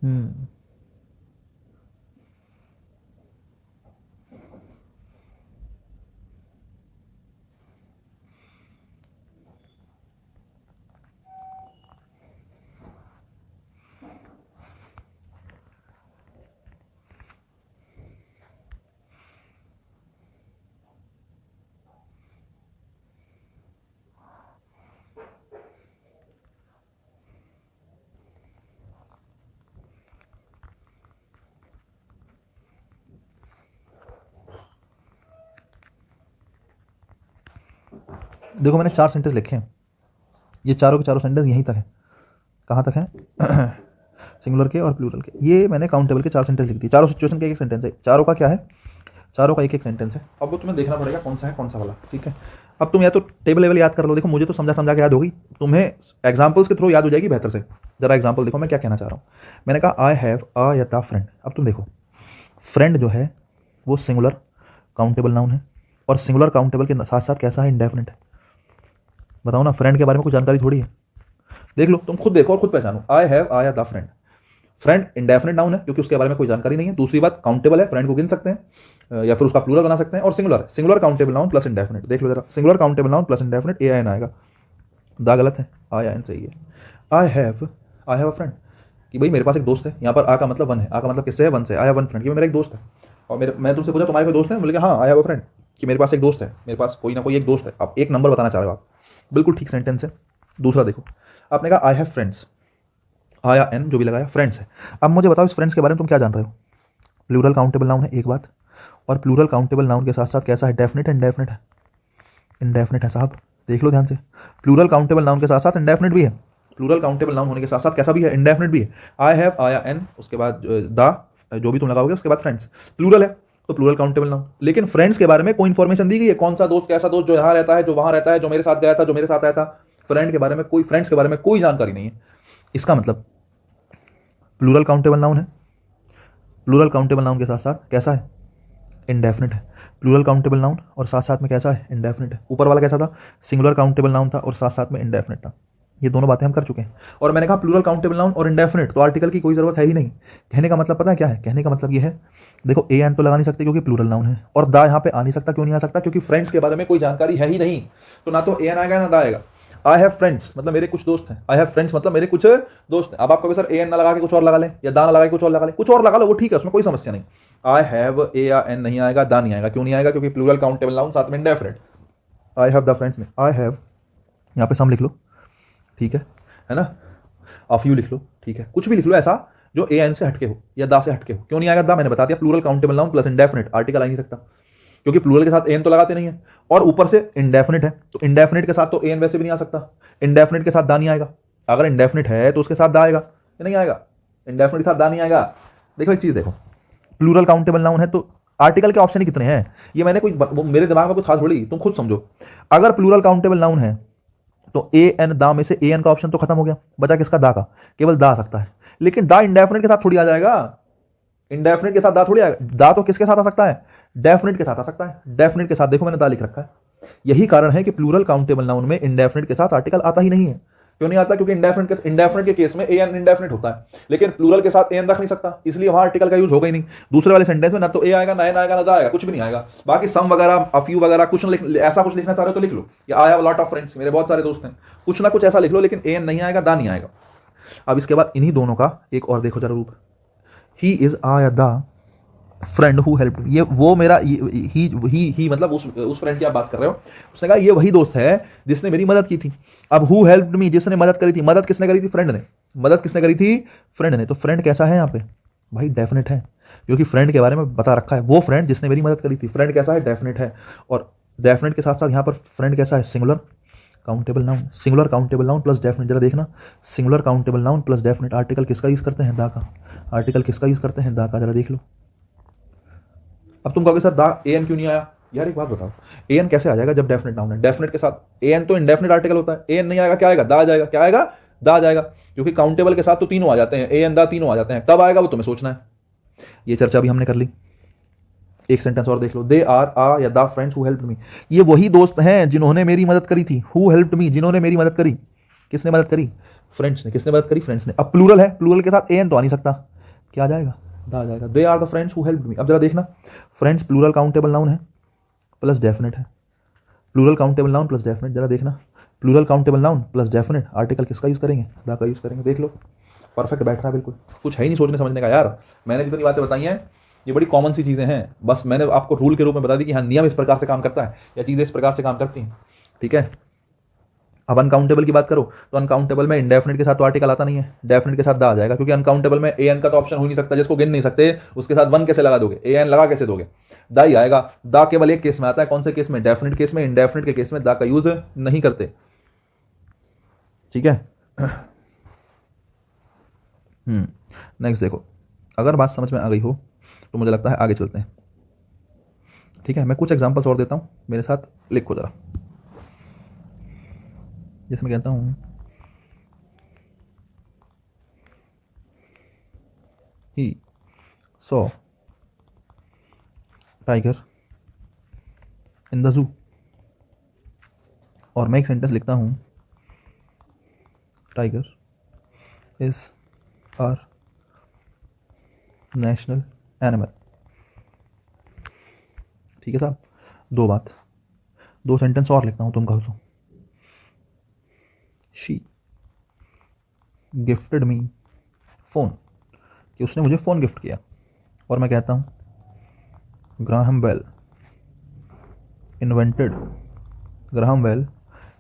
हम्म देखो मैंने 4 सेंटेंस लिखे हैं, ये चारों के चारों सेंटेंस यहीं तक है। कहाँ तक है? सिंगुलर के और प्लूरल के। ये मैंने काउंटेबल के 4 सेंटेंस लिख दिए, चारों सिचुएशन का एक सेंटेंस है, चारों का क्या है, चारों का एक एक सेंटेंस है। अब वो तुम्हें देखना पड़ेगा कौन सा है कौन सा वाला, ठीक है। अब तुम या तो टेबल लेवल याद कर लो, देखो मुझे तो समझा समझा के याद होगी, तुम्हें एग्जाम्पल्स के थ्रू याद हो जाएगी बेहतर से। जरा एग्जाम्पल देखो मैं क्या कहना चाह रहा हूँ। मैंने कहा आई हैव अ या द फ्रेंड। अब तुम देखो फ्रेंड जो है वो सिंगुलर काउंटेबल नाउन है, और सिंगुलर काउंटेबल के साथ साथ कैसा है, इंडेफिनिट है। बताओ ना, फ्रेंड के बारे में कुछ जानकारी थोड़ी है। देख लो, तुम खुद देखो और खुद पहचानो। आई हैव अ या the friend, friend indefinite noun है क्योंकि उसके बारे में कोई जानकारी नहीं है। दूसरी बात, काउंटेबल है, फ्रेंड को गिन सकते हैं या फिर उसका प्लूरल बना सकते हैं। और सिंगुलर है, singular countable noun plus indefinite. देख लो जरा, singular countable noun plus indefinite, a an आएगा, दा गलत है, आई एन सही है। आई हैव अ फ्रेंड कि भाई मेरे पास एक दोस्त है, यहाँ पर आ का मतलब वन है, आ का मतलब किससे है, वन से। आई हैव वन फ्रेंड कि मेरा एक दोस्त है। और मैं तुमसे पूछा तुम्हारे कोई दोस्त है, बोले कि हाँ आई हैव अ फ्रेंड कि मेरे पास एक दोस्त है, मेरे पास कोई ना कोई एक दोस्त है। आप एक नंबर बताना चाह रहे हो, आप बिल्कुल ठीक सेंटेंस है। दूसरा देखो, आपने कहा आई हैव फ्रेंड्स, आया एन जो भी लगाया फ्रेंड्स है। अब मुझे बताओ इस फ्रेंड्स के बारे में तुम क्या जान रहे हो। प्लूरल काउंटेबल नाउन है एक बात, और प्लूरल काउंटेबल नाउन के साथ साथ कैसा है, डेफिनेट है, इंडेफिनेट है। इंडेफिनेट है साहब, देख लो ध्यान से, प्लूरल काउंटेबल नाउन के साथ साथ इंडेफिनेट भी है। प्लूरल काउंटेबल नाउन होने के साथ साथ कैसा भी है, इंडेफिनेट भी है। आई हैव आया एन, उसके बाद द जो भी तुम लगाओगे, उसके बाद फ्रेंड्स, प्लूरल है तो प्लूरल काउंटेबल नाउन। लेकिन फ्रेंड्स के बारे में कोई इन्फॉर्मेशन दी गई है, कौन सा दोस्त, कैसा दोस्त, जो यहाँ रहता है, जो वहाँ रहता है, जो मेरे साथ गया था, जो मेरे साथ आया था। फ्रेंड के बारे में कोई, फ्रेंड्स के बारे में कोई जानकारी नहीं है। इसका मतलब प्लूरल काउंटेबल नाउन है, प्लूरल काउंटेबल नाउन के साथ साथ कैसा है, इंडेफिनिट है। प्लूरल काउंटेबल नाउन और साथ साथ में कैसा है, इंडेफिनिट है। ऊपर वाला कैसा था, सिंगुलर काउंटेबल नाउन था और साथ साथ में इंडेफिनिट था। ये दोनों बातें हम कर चुके हैं। और मैंने कहा प्लूरल काउंटेबल नाउन और इंडेफिनिट, तो आर्टिकल की कोई जरूरत है ही नहीं। कहने का मतलब पता है क्या है, कहने का मतलब ये है, देखो ए एन तो लगा नहीं सकते क्योंकि प्लूरल नाउन है, और दा यहाँ पे आ नहीं सकता। क्यों नहीं आ सकता, क्योंकि फ्रेंड्स के बारे में कोई जानकारी है ही नहीं, तो ना तो ए एन आएगा ना दा आएगा। आई हैव फ्रेंड्स मतलब मेरे कुछ दोस्त हैं, आई हैव फ्रेंड्स मतलब मेरे कुछ दोस्त हैं। अब आप कभी सर ए एन ना लगा के कुछ और लगा लें, या दा ना लगा के कुछ और लगा लें, कुछ और लगा लो, वो ठीक है, उसमें कोई समस्या नहीं। आई हैव ए या एन नहीं आएगा, दा नहीं आएगा। क्यों नहीं आएगा, क्योंकि प्लूरल काउंटेबल नाउन साथ में indefinite. I have the friends में आई हैव, यहाँ पे सम लिख लो, ठीक है ना, ऑफ यू लिख लो, ठीक है, कुछ भी लिख लो ऐसा जो ए एन से हटके हो या दा से हटके हो। क्यों नहीं आएगा दा, मैंने बता दिया, plural countable noun plus indefinite, article आ नहीं सकता क्योंकि प्लूरल के साथ एन तो लगाते नहीं है, और ऊपर से इंडेफिनिट है, तो इंडेफिनिट के साथ तो एन वैसे भी नहीं आ सकता, इंडेफिनिट के साथ दा नहीं आएगा। अगर इंडेफिनिट है तो उसके साथ दा आएगा, नहीं आएगा, इंडेफिनिट के साथ दा नहीं आएगा। देखो एक चीज देखो, प्लूरल काउंटेबल नाउन है तो आर्टिकल के ऑप्शन ही कितने हैं, ये मैंने कोई मेरे दिमाग में कुछ था थोड़ी, तुम खुद समझो। अगर प्लूरल काउंटेबल नाउन है तो ए एन दा में से ए एन का ऑप्शन तो खत्म हो गया, बचा किसका, दा का, केवल दा आ सकता है। लेकिन दा इंडेफिनिट के साथ थोड़ी आ जाएगा, इंडेफिनिट के साथ दा थोड़ी आएगा, दा तो किसके साथ आ सकता है, डेफिनिट के साथ आ सकता है। डेफिनिट के साथ देखो मैंने दा लिख रखा है। यही कारण है कि प्लूरल काउंटेबल नाउन में इंडेफिनिट के साथ आर्टिकल आता ही नहीं है। क्यों नहीं आता, क्योंकि इंडेफिनिट के केस में ए एन इंडेफिनिट होता है, लेकिन प्लूरल के साथ ए एन रख नहीं सकता, इसलिए वहां आर्टिकल का यूज होगा ही नहीं। दूसरे वाले सेंटेंस में ना तो ए आएगा, ना एन आएगा, ना दा आएगा, कुछ भी नहीं आएगा। बाकी सम वगैरह, अ फ्यू वगैरह कुछ ऐसा कुछ लिखना चाह रहे हो तो लिख लो, या I have lot of friends, मेरे बहुत सारे दोस्त हैं, कुछ ना कुछ ऐसा लिख लो, लेकिन ए एन नहीं आएगा, दा नहीं आएगा। अब इसके बाद इन्हीं दोनों का एक और देखो जरा रूप, ही इज आ या दा फ्रेंड हु हेल्प, ये वो मेरा ही मतलब उस फ्रेंड की आप बात कर रहे हो। उसने कहा ये वही दोस्त है जिसने मेरी मदद की थी। अब हु हेल्प्ड मी, जिसने मदद करी थी, मदद किसने करी थी, फ्रेंड ने। मदद किसने करी थी, फ्रेंड ने। तो फ्रेंड कैसा है यहाँ पे, भाई डेफिनेट है, क्योंकि फ्रेंड के बारे में बता रखा है, वो फ्रेंड जिसने मेरी मदद करी थी। फ्रेंड कैसा है, डेफिनेट है। और डेफिनेट के साथ साथ यहाँ पर फ्रेंड कैसा है, singular countable noun, singular countable noun plus definite. जरा देखना, singular countable noun plus definite, article किसका यूज करते हैं, दा का। आर्टिकल किसका यूज करते हैं, दा का। जरा देख लो। अब तुम कहोगे सर दा ए एन क्यों नहीं आया, यार एक बात बताओ, ए एन कैसे आ जाएगा जब डेफिनेट नाउन है। डेफिनेट के साथ ए एन तो इंडेफिनेट आर्टिकल होता है, ए एन नहीं आएगा, क्या आएगा, दा आ जाएगा। क्या आएगा, दा आ जाएगा, क्योंकि काउंटेबल के साथ तो तीनों आ जाते हैं, ए एन दा तीनों आ जाते हैं। कब आएगा वो तुम्हें सोचना है। ये चर्चा भी हमने कर ली। एक सेंटेंस और देख लो, दे आर आ या दा फ्रेंड्स हु हेल्प्ड मी, ये वही दोस्त हैं जिन्होंने मेरी मदद करी थी। हु हेल्प्ड मी, जिन्होंने मेरी मदद करी, किसने मदद करी, फ्रेंड्स ने। किसने मदद करी, फ्रेंड्स ने। अब प्लूरल है, प्लूरल के साथ ए एन तो आ नहीं सकता, क्या आ जाएगा, दा आ जाएगा। They are the friends who helped me. अब जरा देखना, फ्रेंड्स प्लूरल काउंटेबल नाउन है प्लस डेफिनेट है, plural countable noun plus definite. जरा देखना, plural countable noun plus definite, article किसका यूज करेंगे, दा का यूज करेंगे। देख लो, परफेक्ट बैठ रहा है, बिल्कुल कुछ है ही नहीं सोचने समझने का यार। मैंने जितनी बातें बताई हैं ये बड़ी कॉमन सी चीज़ें हैं, बस मैंने आपको रूल के रूप में बता दी कि हाँ नियम इस प्रकार से काम करता है या चीज़ें इस प्रकार से काम करती हैं, ठीक है। अब अनकाउंटेबल की बात करो तो अनकाउंटेबल में इंडेफिनिट के साथ तो आर्टिकल आता नहीं है, डेफिनिट के साथ दा आ जाएगा, क्योंकि अनकाउंटेबल में ए एन का तो ऑप्शन हो नहीं सकता, जिसको गिन नहीं सकते उसके साथ वन कैसे लगा दोगे, ए एन लगा कैसे दोगे, दा ही आएगा। दा केवल एक केस में आता है, कौन से केस में, डेफिनिट केस में। इंडेफिनिट के केस में दा का यूज नहीं करते, ठीक है। नेक्स्ट देखो, अगर बात समझ में आ गई हो तो मुझे लगता है आगे चलते हैं। ठीक है, मैं कुछ एग्जांपल्स और देता हूँ, मेरे साथ लिखो ज़रा, जिसमें कहता हूँ he saw tiger in the zoo, और मैं एक सेंटेंस लिखता हूँ, tiger is our national animal. ठीक है साहब, दो सेंटेंस और लिखता हूँ, तुम कहो तो, शी गिफ्टेड मी फ़ोन, कि उसने मुझे फ़ोन गिफ्ट किया, और मैं कहता हूँ ग्राहम बेल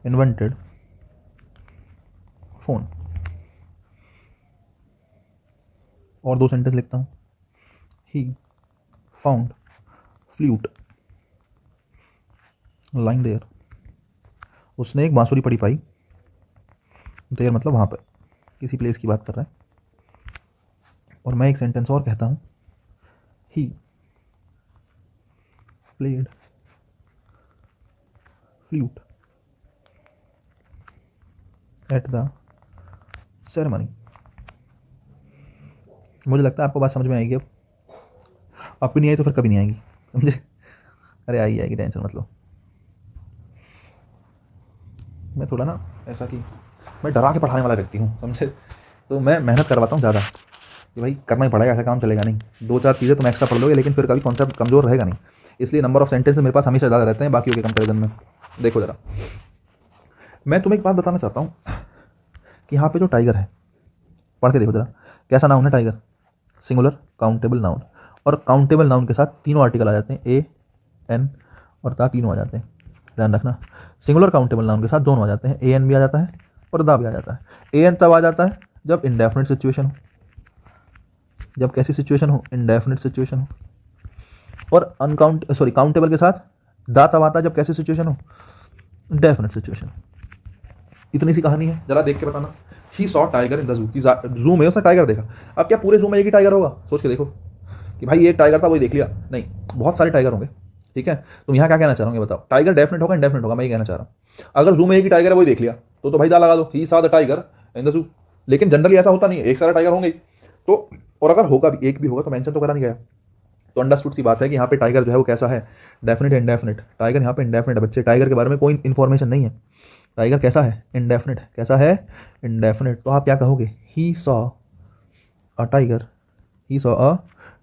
इन्वेंटेड फ़ोन। और दो सेंटेंस लिखता हूँ, he found flute lying there, उसने एक बांसुरी पड़ी पाई, देयर मतलब वहाँ पर, किसी प्लेस की बात कर रहा है। और मैं एक सेंटेंस और कहता हूँ, ही played flute at the ceremony. मुझे लगता है आपको बात समझ में आएगी। अब आपको नहीं आई तो फिर कभी नहीं आएगी, समझे? अरे आएगी, टेंशन मत लो। मैं थोड़ा ना ऐसा कि मैं डरा के पढ़ाने वाला व्यक्ति हूँ, समझे? तो मैं मेहनत करवाता हूँ ज़्यादा, कि भाई करना ही पड़ेगा, ऐसा काम चलेगा नहीं। 2-4 चीज़ें तुम एक्स्ट्रा पढ़ लोगे लेकिन फिर कभी कॉन्सेप्ट कमज़ोर रहेगा नहीं, इसलिए नंबर ऑफ सेंटेंस मेरे पास हमेशा ज़्यादा रहते हैं बाकियों के कंपेरिजन में। देखो ज़रा, मैं तुम्हें एक बात बताना चाहता हूँ कि यहाँ पे जो टाइगर है, पढ़ के देखो ज़रा, कैसा नाउन है टाइगर? सिंगुलर काउंटेबल नाउन, और काउंटेबल नाउन के साथ तीनों आर्टिकल आ जाते हैं, ए एन और दा, तीनों आ जाते हैं, ध्यान रखना। सिंगुलर काउंटेबल नाउन के साथ दोनों आ जाते हैं, ए एन भी आ जाता है और दा भी आ जाता है। ए एन तब आ जाता है जब इंडेफिनिट सिचुएशन हो, जब कैसी सिचुएशन हो? इंडेफिनिट सिचुएशन हो। और काउंटेबल के साथ दा तब आता है जब कैसी सिचुएशन हो? Definite situation. इतनी सी कहानी है, जरा देख के बताना। ही सॉ टाइगर इन द जू, जू में उसने टाइगर देखा। अब क्या पूरे जू में एक ही टाइगर होगा? सोच के देखो कि भाई एक टाइगर था वही देख लिया, नहीं, बहुत सारे टाइगर होंगे। ठीक है, तुम यहाँ क्या कहना चाह रहे हो बताओ? टाइगर डेफिनेट होगा इंडेफिनेट होगा? मैं ये कहना चाह रहा हूँ, अगर जू में एक ही टाइगर है वही देख लिया तो भाई दा लगा दो, he saw the tiger in the जू। लेकिन जनरली ऐसा होता नहीं है, एक सारा टाइगर होंगे तो, और अगर होगा भी, एक भी होगा तो मेंशन तो करा नहीं गया। तो अंडरस्टूड सी बात है कि यहाँ पे टाइगर जो है वो कैसा है? Definite indefinite. टाइगर यहाँ पे इंडेफिनेट है बच्चे, टाइगर के बारे में कोई इन्फॉर्मेशन नहीं है। टाइगर कैसा है? इंडेफिनेट। कैसा है? इंडेफिनेट। तो आप क्या कहोगे? He saw a tiger, he saw a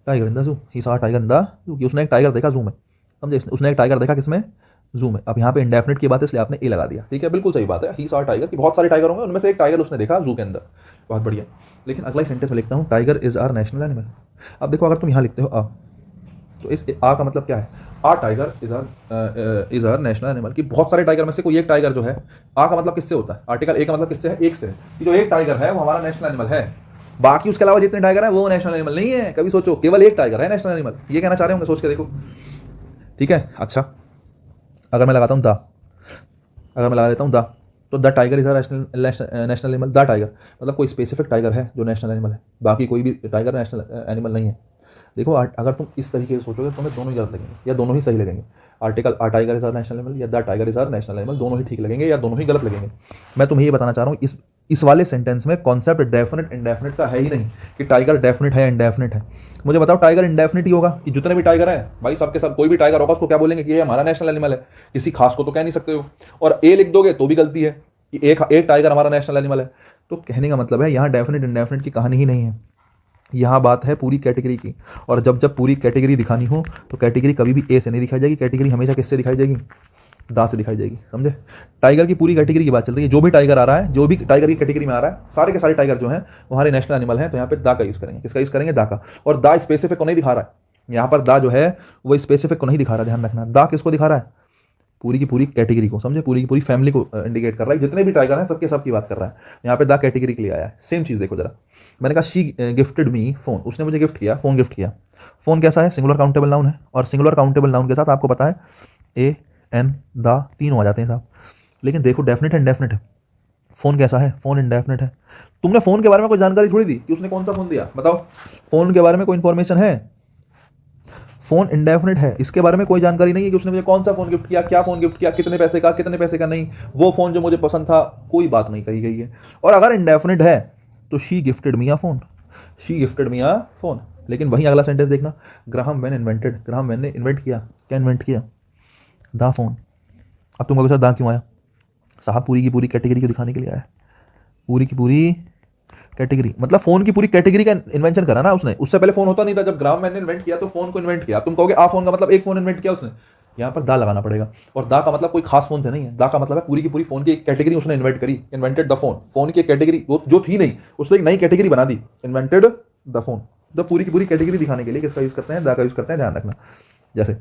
tiger in the जू, he saw a tiger in the जू, कि उसने एक टाइगर देखा जू में, समझे? उसने एक टाइगर देखा किसमें? जू में। अब यहाँ पे इंडेफिनेट की बात है इसलिए आपने ए लगा दिया। ठीक है, बिल्कुल सही बात है। ही सॉ टाइगर की बहुत सारे टाइगर होंगे, उनमें से एक टाइगर उसने देखा जू के अंदर, बहुत बढ़िया। लेकिन अगला सेंटेंस में लिखता हूँ, tiger is our national animal. अब देखो, अगर तुम यहाँ लिखते हो अ, तो इस आ का मतलब क्या है? A tiger is our national animal, कि बहुत सारे टाइगर में से कोई एक टाइगर जो है, आ का मतलब किससे होता है? आर्टिकल ए का मतलब किससे है? एक से, कि जो एक टाइगर है वो हमारा नेशनल एनिमल है, बाकी उसके अलावा जितने टाइगर है वो नेशनल एनिमल नहीं है। कभी सोचो, केवल एक टाइगर है नेशनल एनिमल, ये कहना चाह रहे होंगे, सोच के देखो। ठीक है, अच्छा, अगर मैं लगाता हूँ दा, अगर मैं लगा देता हूँ दा, तो the tiger is our national animal. The tiger मतलब कोई स्पेसिफिक टाइगर है जो नेशनल एनिमल है, बाकी कोई भी टाइगर नेशनल एनिमल नहीं है। देखो, अगर तुम इस तरीके से सोचोगे तो तुम्हें दोनों ही गलत लगेंगे या दोनों ही सही लगेंगे। Article a tiger is our national animal या the tiger is our national animal, दोनों ही ठीक लगेंगे या दोनों ही गलत लगेंगे। मैं तुम्हें ये बताना चाह रहा हूँ, इस वाले सेंटेंस में कॉन्सेप्ट डेफिनेट इंडेफिनेट का है ही नहीं, कि टाइगर डेफिनेट है इंडेफिनेट है। मुझे बताओ, टाइगर इंडेफिनेट ही होगा कि जितने भी टाइगर हैं भाई, सबके सब, कोई भी टाइगर होगा उसको क्या बोलेंगे कि ये हमारा नेशनल एनिमल है, किसी खास को तो कह नहीं सकते हो। और ए लिख दोगे तो भी गलती है कि एक टाइगर हमारा नेशनल एनिमल है। तो कहने का मतलब है यहाँ डेफिनेट इंडेफिनेट की कहानी ही नहीं है, यहाँ बात है पूरी कैटेगरी की। और जब जब पूरी कैटेगरी दिखानी हो तो कैटेगरी कभी भी ए से नहीं दिखाई जाएगी, कैटेगरी हमेशा किससे दिखाई जाएगी? दा से दिखाई जाएगी, समझे? टाइगर की पूरी कैटेगरी की बात चल रही है, जो भी टाइगर आ रहा है, जो भी टाइगर की कैटेगरी में आ रहा है, सारे के सारे टाइगर जो हैं वो हमारे नेशनल एनिमल हैं। तो यहाँ पे दा का यूज़ करेंगे, किसका यूज़ करेंगे? दा का। और दा स्पेसिफिक को नहीं दिखा रहा है यहाँ पर, दा जो है वो स्पेसिफिक को नहीं दिखा रहा, ध्यान रखना। दा किसको दिखा रहा है? पूरी की पूरी कैटेगरी को, समझे? पूरी की पूरी फैमिली को इंडिकेट कर रहा है, जितने भी टाइगर हैं सबके सब की बात कर रहा है। यहाँ पे दा कैटेगरी के लिए आया है। सेम चीज़ देखो जरा, मैंने कहा शी गिफ्टेड मी फ़ोन, उसने मुझे गिफ्ट किया, फ़ोन गिफ्ट किया। फ़ोन कैसा है? सिंगुलर काउंटेबल नाउन है, और सिंगुलर काउंटेबल नाउन के साथ आपको पता है ए एन दा तीनों आ जाते हैं साहब। लेकिन देखो, डेफिनेट है इंडेफिनेट है? फ़ोन कैसा है? फ़ोन इंडेफिनिट है। तुमने फ़ोन के बारे में कोई जानकारी थोड़ी दी कि उसने कौन सा फ़ोन दिया, बताओ। फ़ोन के बारे में कोई इन्फॉर्मेशन है? फ़ोन इंडेफिनिट है, इसके बारे में कोई जानकारी नहीं है कि उसने मुझे कौन सा फ़ोन गिफ्ट किया, क्या फ़ोन गिफ्ट किया, कितने पैसे का नहीं, वो फ़ोन जो मुझे पसंद था, कोई बात नहीं कही गई है। और अगर इंडेफिनिट है तो she gifted me a phone, she gifted me a phone. लेकिन वहीं अगला सेंटेंस देखना, Graham man invented, Graham man ने इन्वेंट किया, क्या इन्वेंट किया? The phone. अब तुम कहोगे सर दा क्यों आया? साहब पूरी की पूरी कैटेगरी को दिखाने के लिए आया है, पूरी की पूरी कैटेगरी, मतलब फोन की पूरी कैटेगरी का इन्वेंशन करा ना उसने। उससे पहले फोन होता नहीं था, जब ग्राम मैन ने इन्वेंट किया तो फोन को इन्वेंट किया। तुम कहोगे आ फोन का मतलब एक फोन इन्वेंट किया उसने, यहाँ पर दा लगाना पड़ेगा। और दा का मतलब कोई खास फोन से नहीं है, दा का मतलब है पूरी की पूरी फोन की एक कैटेगरी उसने इन्वेंट करी, इन्वेंटेड द फोन। फोन की एक कैटेगरी जो थी नहीं, उसने एक नई कैटेगरी बना दी, इन्वेंटेड द फोन। तो पूरी की पूरी कैटेगरी दिखाने के लिए किसका यूज करते हैं? दा का यूज करते हैं, ध्यान रखना। जैसे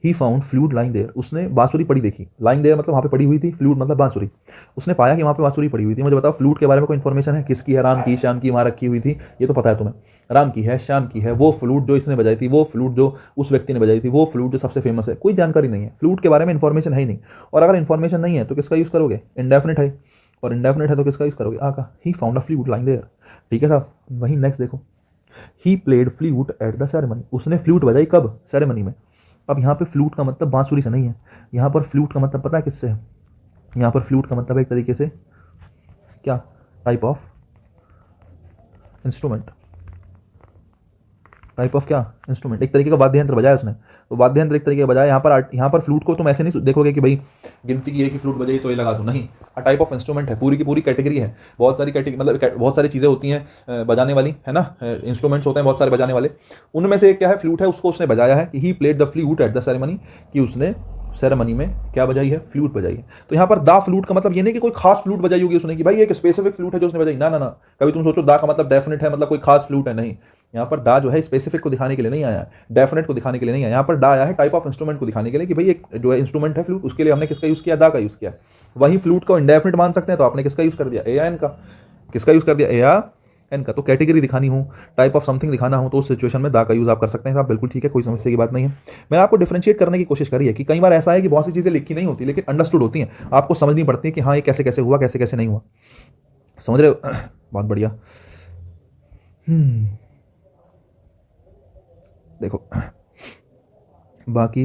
he found flute lying there, उसने बांसुरी पड़ी देखी, लाइंग देयर मतलब वहाँ पे पड़ी हुई थी, फ्लूट मतलब बांसुरी। उसने पाया कि वहाँ पे बांसुरी पड़ी हुई थी। मुझे बताओ फ्लूट के बारे में कोई इन्फॉर्मेशन है? किसकी है? राम की, श्याम की वहाँ रखी हुई थी, ये तो पता है तुम्हें। राम की है, श्याम की है। वो फ्लूट जो इसने बजाई थी, वो फ्लूट जो उस व्यक्ति ने बजाई थी, वो फ्लूट जो सबसे फेमस है, कोई जानकारी नहीं है। फ्लूट के बारे में इन्फॉर्मेशन है ही नहीं। और अगर इन्फॉर्मेशन नहीं है तो किसका यूज़ करोगे? इंडेफिनिट है, और इंडेफिनिट है तो किसका यूज़ करोगे? आ का। He found a flute lying there, ठीक है साहब। वहीं नेक्स्ट देखो, he played flute at the ceremony, उसने फ्लूट बजाई कब? सेरेमनी में। अब यहाँ पे फ्लूट का मतलब बांसुरी से नहीं है, यहाँ पर फ्लूट का मतलब पता है किससे है? यहाँ पर फ्लूट का मतलब एक तरीके से क्या? Type of instrument, type of क्या? इंस्ट्रूमेंट, एक तरीके का वाद्य यंत्र बजाया उसने। तो वाद्य यंत्र एक तरीके का बजाया। यहाँ पर फ्लूट को तुम ऐसे नहीं देखोगे कि भाई गिनती की एक ही फ्लूट बजाई तो ये लगा दो, नहीं। टाइप ऑफ इंस्ट्रूमेंट है, पूरी की पूरी कैटेगरी है। बहुत सारी कैटेगरी, मतलब बहुत सारी चीज़ें होती हैं बजाने वाली, है ना, इंस्ट्रूमेंट्स होते हैं बहुत सारे बजाने वाले। उनमें से एक क्या है? फ्लूट है, उसको उसने बजाया है। कि he played the flute at the ceremony, कि उसने सेरेमनी में क्या बजाई है? फ्लूट बजाई है। तो यहाँ पर दा फ्लूट का मतलब ये नहीं कि कोई खास फ्लूट बजाई होगी उसने, कि भाई एक स्पेसिफिक फ्लूट है जो उसने बजाई, ना ना ना। कभी तुम सोचो दा का मतलब डेफिनेट है, मतलब कोई खास फ्लूट है, नहीं। यहाँ पर दा जो है स्पेसिफिक को दिखाने के लिए नहीं आया, डेफिनेट को दिखाने के लिए नहीं आया। यहाँ पर दा आया है टाइप ऑफ इंस्ट्रूमेंट को दिखाने के लिए, कि भाई एक जो है इंस्ट्रूमेंट है फ्लूट, उसके लिए हमने किसका यूज़ किया? दा का यूज़ किया। वहीं फ्लूट को इंडेफिनिट मान सकते हैं, तो आपने किसका यूज़ कर दिया? ए या एन का। किसका यूज़ कर दिया? ए या एन का। तो कैटेगरी दिखानी हो, टाइप ऑफ समथिंग दिखाना हो, तो उस सिचुएशन में दा का यूज़ आप कर सकते हैं साहब, बिल्कुल ठीक है, कोई समस्या की बात नहीं है। मैंने आपको डिफरेंशिएट करने की कोशिश करी है कि कई बार ऐसा है कि बहुत सी चीज़ें लिखी नहीं होती लेकिन अंडरस्टूड होती हैं, आपको समझनी पड़ती है कि हाँ ये कैसे कैसे हुआ, कैसे कैसे नहीं हुआ। समझ रहे हो? बहुत बढ़िया। देखो बाकी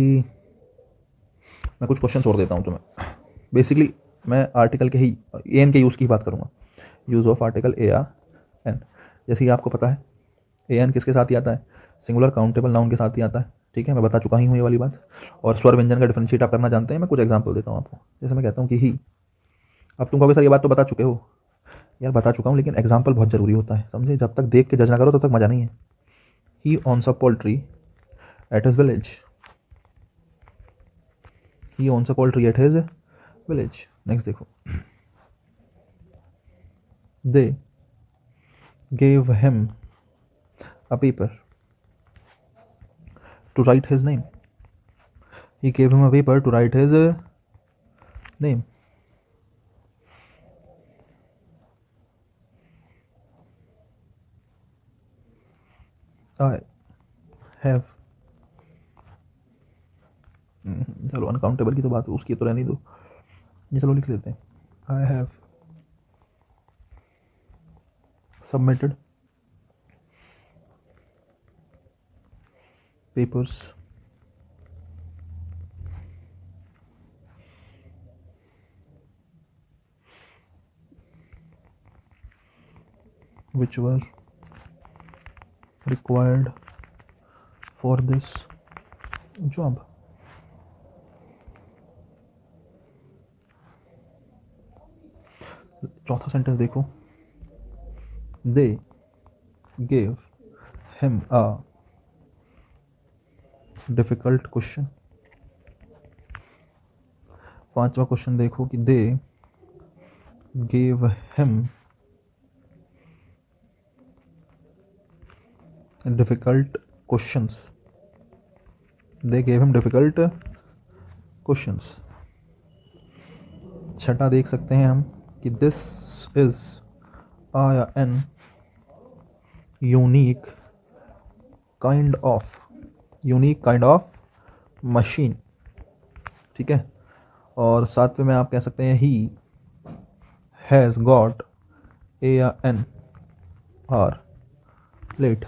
मैं कुछ क्वेश्चन और देता हूँ तुम्हें। बेसिकली मैं आर्टिकल के ही ए एन के यूज़ की बात करूँगा, यूज़ ऑफ आर्टिकल ए या एन। जैसे कि आपको पता है ए एन किसके साथ ही आता है? सिंगुलर काउंटेबल नाउन के साथ ही आता है, ठीक है, मैं बता चुका ही हूँ ये वाली बात। और स्वर व्यंजन का डिफरेंशिएट आप करना जानते हैं। मैं कुछ एग्जांपल देता हूँ आपको। जैसे मैं कहता हूँ कि ही, अब तुम कहोगे सर ये बात तो बता चुके हो। यार बता चुका हूँ, लेकिन एग्जाम्पल बहुत ज़रूरी होता है, समझे? जब तक देख के जज ना करो तब तक मज़ा नहीं है। He owns a poultry at his village, he owns a poultry at his village. Next देखो, they gave him a paper to write his name. He gave him a paper to write his name. I have, चलो अनकाउंटेबल की तो बात उसकी तो रहनी दो, ये चलो लिख लेते हैं। I have submitted papers which were required for this job. चौथा सेंटेंस देखो, they gave him a difficult question. पांचवा क्वेश्चन देखो कि they gave him difficult questions. They gave him difficult questions. छठा देख सकते हैं हम कि this is an unique kind of machine, ठीक है। और सातवें में आप कह सकते हैं ही हैज़ गॉट ए या एन आर लेट।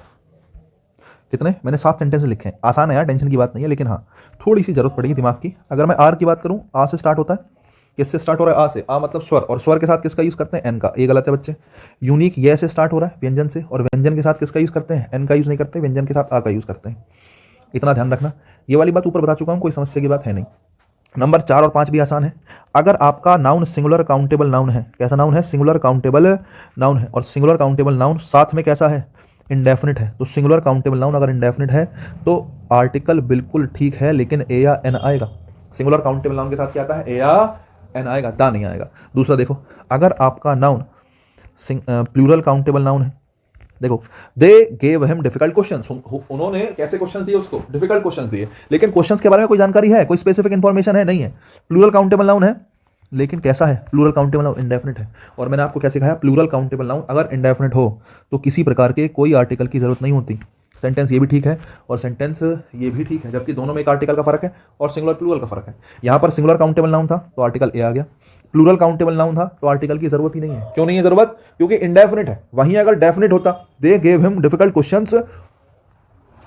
कितने? मैंने 7 सेंटेंस लिखे हैं। आसान है यार, टेंशन की बात नहीं है, लेकिन हाँ थोड़ी सी जरूरत पड़ेगी दिमाग की। अगर मैं आर की बात करूँ, आ से स्टार्ट होता है। किससे स्टार्ट हो रहा है? आ से। आ मतलब स्वर, और स्वर के साथ किसका यूज़ करते हैं? एन का। ये गलत है बच्चे। यूनिक ये से स्टार्ट हो रहा है, व्यंजन से, और व्यंजन के साथ किसका यूज़ करते हैं? एन का यूज़ नहीं करते, व्यंजन के साथ आ का यूज़ करते हैं। इतना ध्यान रखना। ये वाली बात ऊपर बता चुका हूँ, कोई समस्या की बात है नहीं। नंबर 4 और 5 भी आसान है। अगर आपका नाउन सिंगुलर काउंटेबल नाउन है, कैसा नाउन है? सिंगुलर काउंटेबल नाउन है, और सिंगुलर काउंटेबल नाउन साथ में कैसा है? इंडेफिनिट है। तो सिंगुलर काउंटेबल नाउन अगर इंडेफिनिट है तो आर्टिकल बिल्कुल ठीक है, लेकिन ए या एन आएगा। सिंगुलर काउंटेबल नाउन के साथ क्या आता है? ए या एन आएगा, दा नहीं आएगा। दूसरा देखो, अगर आपका नाउन प्लूरल काउंटेबल नाउन है, देखो, they gave him difficult questions, उन्होंने कैसे क्वेश्चंस दिए उसको? डिफिकल्ट क्वेश्चंस दिए। लेकिन क्वेश्चंस के बारे में कोई जानकारी है? कोई स्पेसिफिक इंफॉर्मेशन है? नहीं है। प्लूरल काउंटेबल नाउन है, लेकिन कैसा है? प्लूरल काउंटेबल नाउन इंडेफिनिट है। और मैंने आपको क्या सिखाया? प्लूरल काउंटेबल नाउन अगर इंडेफिनिट हो तो किसी प्रकार के कोई आर्टिकल की जरूरत नहीं होती। सेंटेंस ये भी ठीक है और सेंटेंस ये भी ठीक है, जबकि दोनों में एक आर्टिकल का फर्क है और सिंगुलर प्लूरल का फर्क है। यहाँ पर सिंगुलर काउंटेबल नाउन था तो आर्टिकल ए आ गया, प्लूरल काउंटेबल नाउन था तो आर्टिकल की जरूरत ही नहीं है। क्यों नहीं है जरूरत? क्योंकि इंडेफिनिट है। वहीं अगर डेफिनिट होता, they gave him difficult questions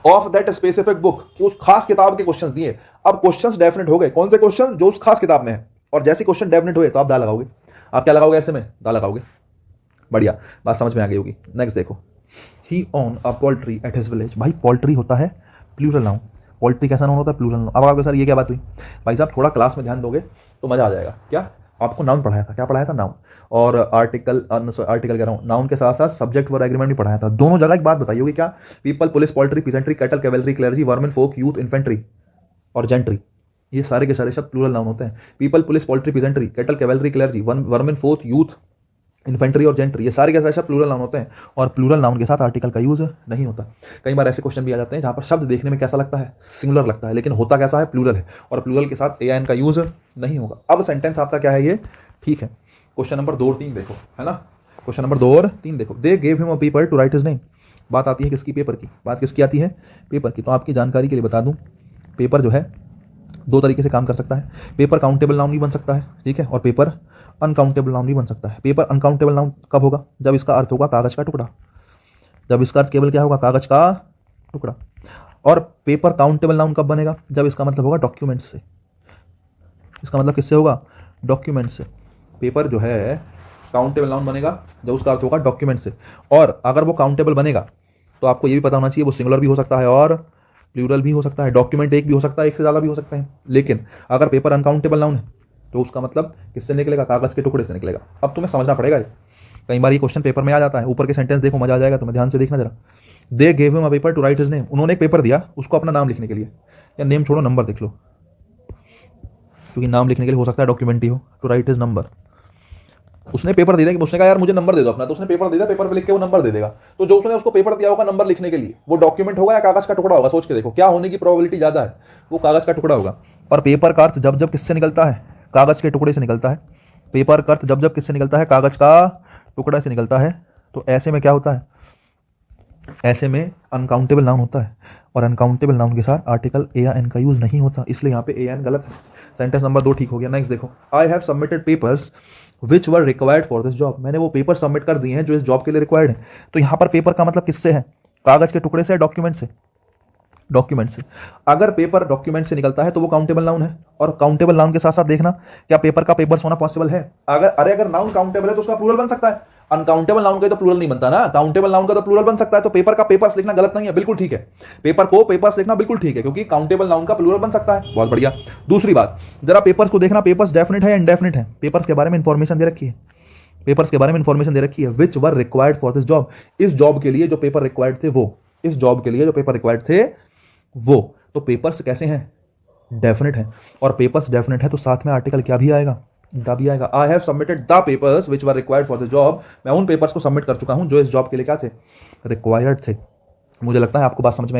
of that specific book, कि उस खास किताब के क्वेश्चंस दिए। अब क्वेश्चंस डेफिनिट हो गए। कौन से क्वेश्चन? जो उस खास किताब में है। और जैसे क्वेश्चन डेफिनिट हुए तो आप दा लगाओगे। आप क्या लगाओगे? ऐसे में दा लगाओगे। बढ़िया, बात समझ में आ गई होगी। नेक्स्ट देखो, he own a poultry at his village. भाई पोल्ट्री होता है प्लूरल नाउन। पोल्ट्री कैसा नाउन होता है? Plural noun. अब आपके सर ये क्या बात हुई? भाई साहब थोड़ा क्लास में ध्यान दोगे तो मजा आ जाएगा। क्या आपको नाउन पढ़ाया था? क्या पढ़ाया था? नाउन। और आर्टिकल कह रहा हूँ, नाउन के साथ साथ सब्जेक्ट वर्ब एग्रीमेंट भी पढ़ाया था। दोनों जगह एक बात बताई होगी, क्या? People, police, poultry, peasantry, cattle, cavalry, clergy, vermin, folk, youth, infantry और जेंट्री, ये सारे के सारे सब प्लूरल नाउन होते हैं। People, police, poultry, peasantry, cattle, cavalry, clergy, vermin, folk, youth, infantry और जेंट्री, ये सारे के सारे सब प्लूरल नाउन होते हैं और प्लूरल नाउन के साथ आर्टिकल का यूज नहीं होता। कई बार ऐसे क्वेश्चन भी आ जाते हैं जहां पर शब्द देखने में कैसा लगता है? सिंगुलर लगता है, लेकिन होता कैसा है? प्लूरल है, और प्लूरल के साथ ए एन का यूज नहीं होगा। अब सेंटेंस आपका क्या है? ये ठीक है। क्वेश्चन नंबर 2 और 3 देखो, है ना। क्वेश्चन नंबर 2 और 3 देखो, they gave him a paper two right his name. बात आती है किसकी? पेपर की। बात किसकी आती है? पेपर की। तो आपकी जानकारी के लिए बता दूं, पेपर जो है 2 तरीके से काम कर सकता है। पेपर काउंटेबल नाउन भी बन सकता है, ठीक है, और पेपर अनकाउंटेबल नाउन भी बन सकता है। पेपर अनकाउंटेबल नाउन कब होगा? जब इसका अर्थ होगा कागज का टुकड़ा। जब इसका अर्थ केवल क्या होगा? कागज का टुकड़ा। और पेपर काउंटेबल नाउन कब बनेगा? जब इसका मतलब होगा डॉक्यूमेंट से। इसका मतलब किससे होगा? डॉक्यूमेंट से। पेपर जो है काउंटेबल नाउन बनेगा जब उसका अर्थ होगा डॉक्यूमेंट से। और अगर वो काउंटेबल बनेगा तो आपको ये भी पता होना चाहिए वो सिंगुलर भी हो सकता है और प्लूरल भी हो सकता है। डॉक्यूमेंट एक भी हो सकता है, एक से ज़्यादा भी हो सकता है। लेकिन अगर पेपर अनकाउंटेबल नाउन है तो उसका मतलब किससे निकलेगा? कागज के टुकड़े से निकलेगा। अब तुम्हें समझना पड़ेगा ये। कई बार ये क्वेश्चन पेपर में आ जाता है। ऊपर के सेंटेंस देखो, मजा आ जाएगा तुम्हें, ध्यान से देखना जरा। They gave him a paper two right his name. उन्होंने एक पेपर दिया उसको अपना नाम लिखने के लिए, या नेम छोड़ो, नंबर लिख लो, क्योंकि नाम लिखने के लिए हो सकता है डॉक्यूमेंट ही हो। टू राइट हिज नंबर, उसने पेपर दे दिया कि उसने कहा यार मुझे नंबर दे दो अपना, तो उसने पेपर दे दिया, पेपर पे लिख के वो नंबर दे देगा। तो जो उसने उसको पेपर दिया होगा नंबर लिखने के लिए, वो डॉक्यूमेंट होगा या कागज का टुकड़ा होगा? सोच के देखो क्या होने की प्रोबेबिलिटी ज्यादा है? वो कागज का टुकड़ा होगा। और पेपर का अर्थ जब जब किससे निकलता है? कागज के टुकड़े से निकलता है। पेपर का अर्थ जब जब किससे निकलता है? कागज का टुकड़ा से निकलता है। तो ऐसे में क्या होता है? ऐसे में अनकाउंटेबल नाउन होता है, और अनकाउंटेबल नाउन के साथ आर्टिकल ए या एन का यूज नहीं होता, इसलिए यहाँ पे ए एन गलत है। सेंटेंस नंबर 2 ठीक हो गया। नेक्स्ट देखो, I have submitted papers which were required for this job. मैंने वो पेपर सबमिट कर दिए हैं जो इस जॉब के लिए रिक्वायर्ड है। तो यहाँ पर पेपर का मतलब किससे है? कागज के टुकड़े से, डॉक्यूमेंट से? डॉक्यूमेंट से। अगर पेपर डॉक्यूमेंट से निकलता है तो वो काउंटेबल नाउन है, और काउंटेबल नाउन के साथ साथ देखना क्या पेपर का पेपर्स होना पॉसिबल है? अगर नाउन काउंटेबल है तो उसका प्लूरल बन सकता है। अनकाउंटेबल नाउन का तो प्लूरल नहीं बनता ना, काउंटेबल नाउन का तो प्लूरल बन सकता है। तो पेपर का पेपर्स लिखना गलत नहीं है, बिल्कुल ठीक है। पेपर को पेपर्स लिखना बिल्कुल ठीक है, क्योंकि काउंटेबल नाउन का प्लूरल बन सकता है। बहुत बढ़िया। दूसरी बात, जरा पेपर्स को देखना, पेपर्स डेफिनेट है या इनडेफिनेट है? पेपर्स के बारे में इंफॉर्मेशन दे रखी है। पेपर्स के बारे में इंफॉर्मेशन दे रखी है। Which were required for this job, इस जॉब के लिए जो पेपर रिक्वायर्ड थे वो, इस जॉब के लिए जो पेपर रिक्वायर्ड थे वो। तो पेपर्स कैसे हैं? डेफिनेट है। और पेपर्स डेफिनेट है तो साथ में आर्टिकल क्या भी आएगा? द भी आएगा। I have submitted the papers which were required for this job. मैं उन पेपर्स को सबमिट कर चुका हूं जो इस जॉब के लिए क्या थे? रिक्वायर्ड थे। मुझे लगता है आपको बात समझ में आई।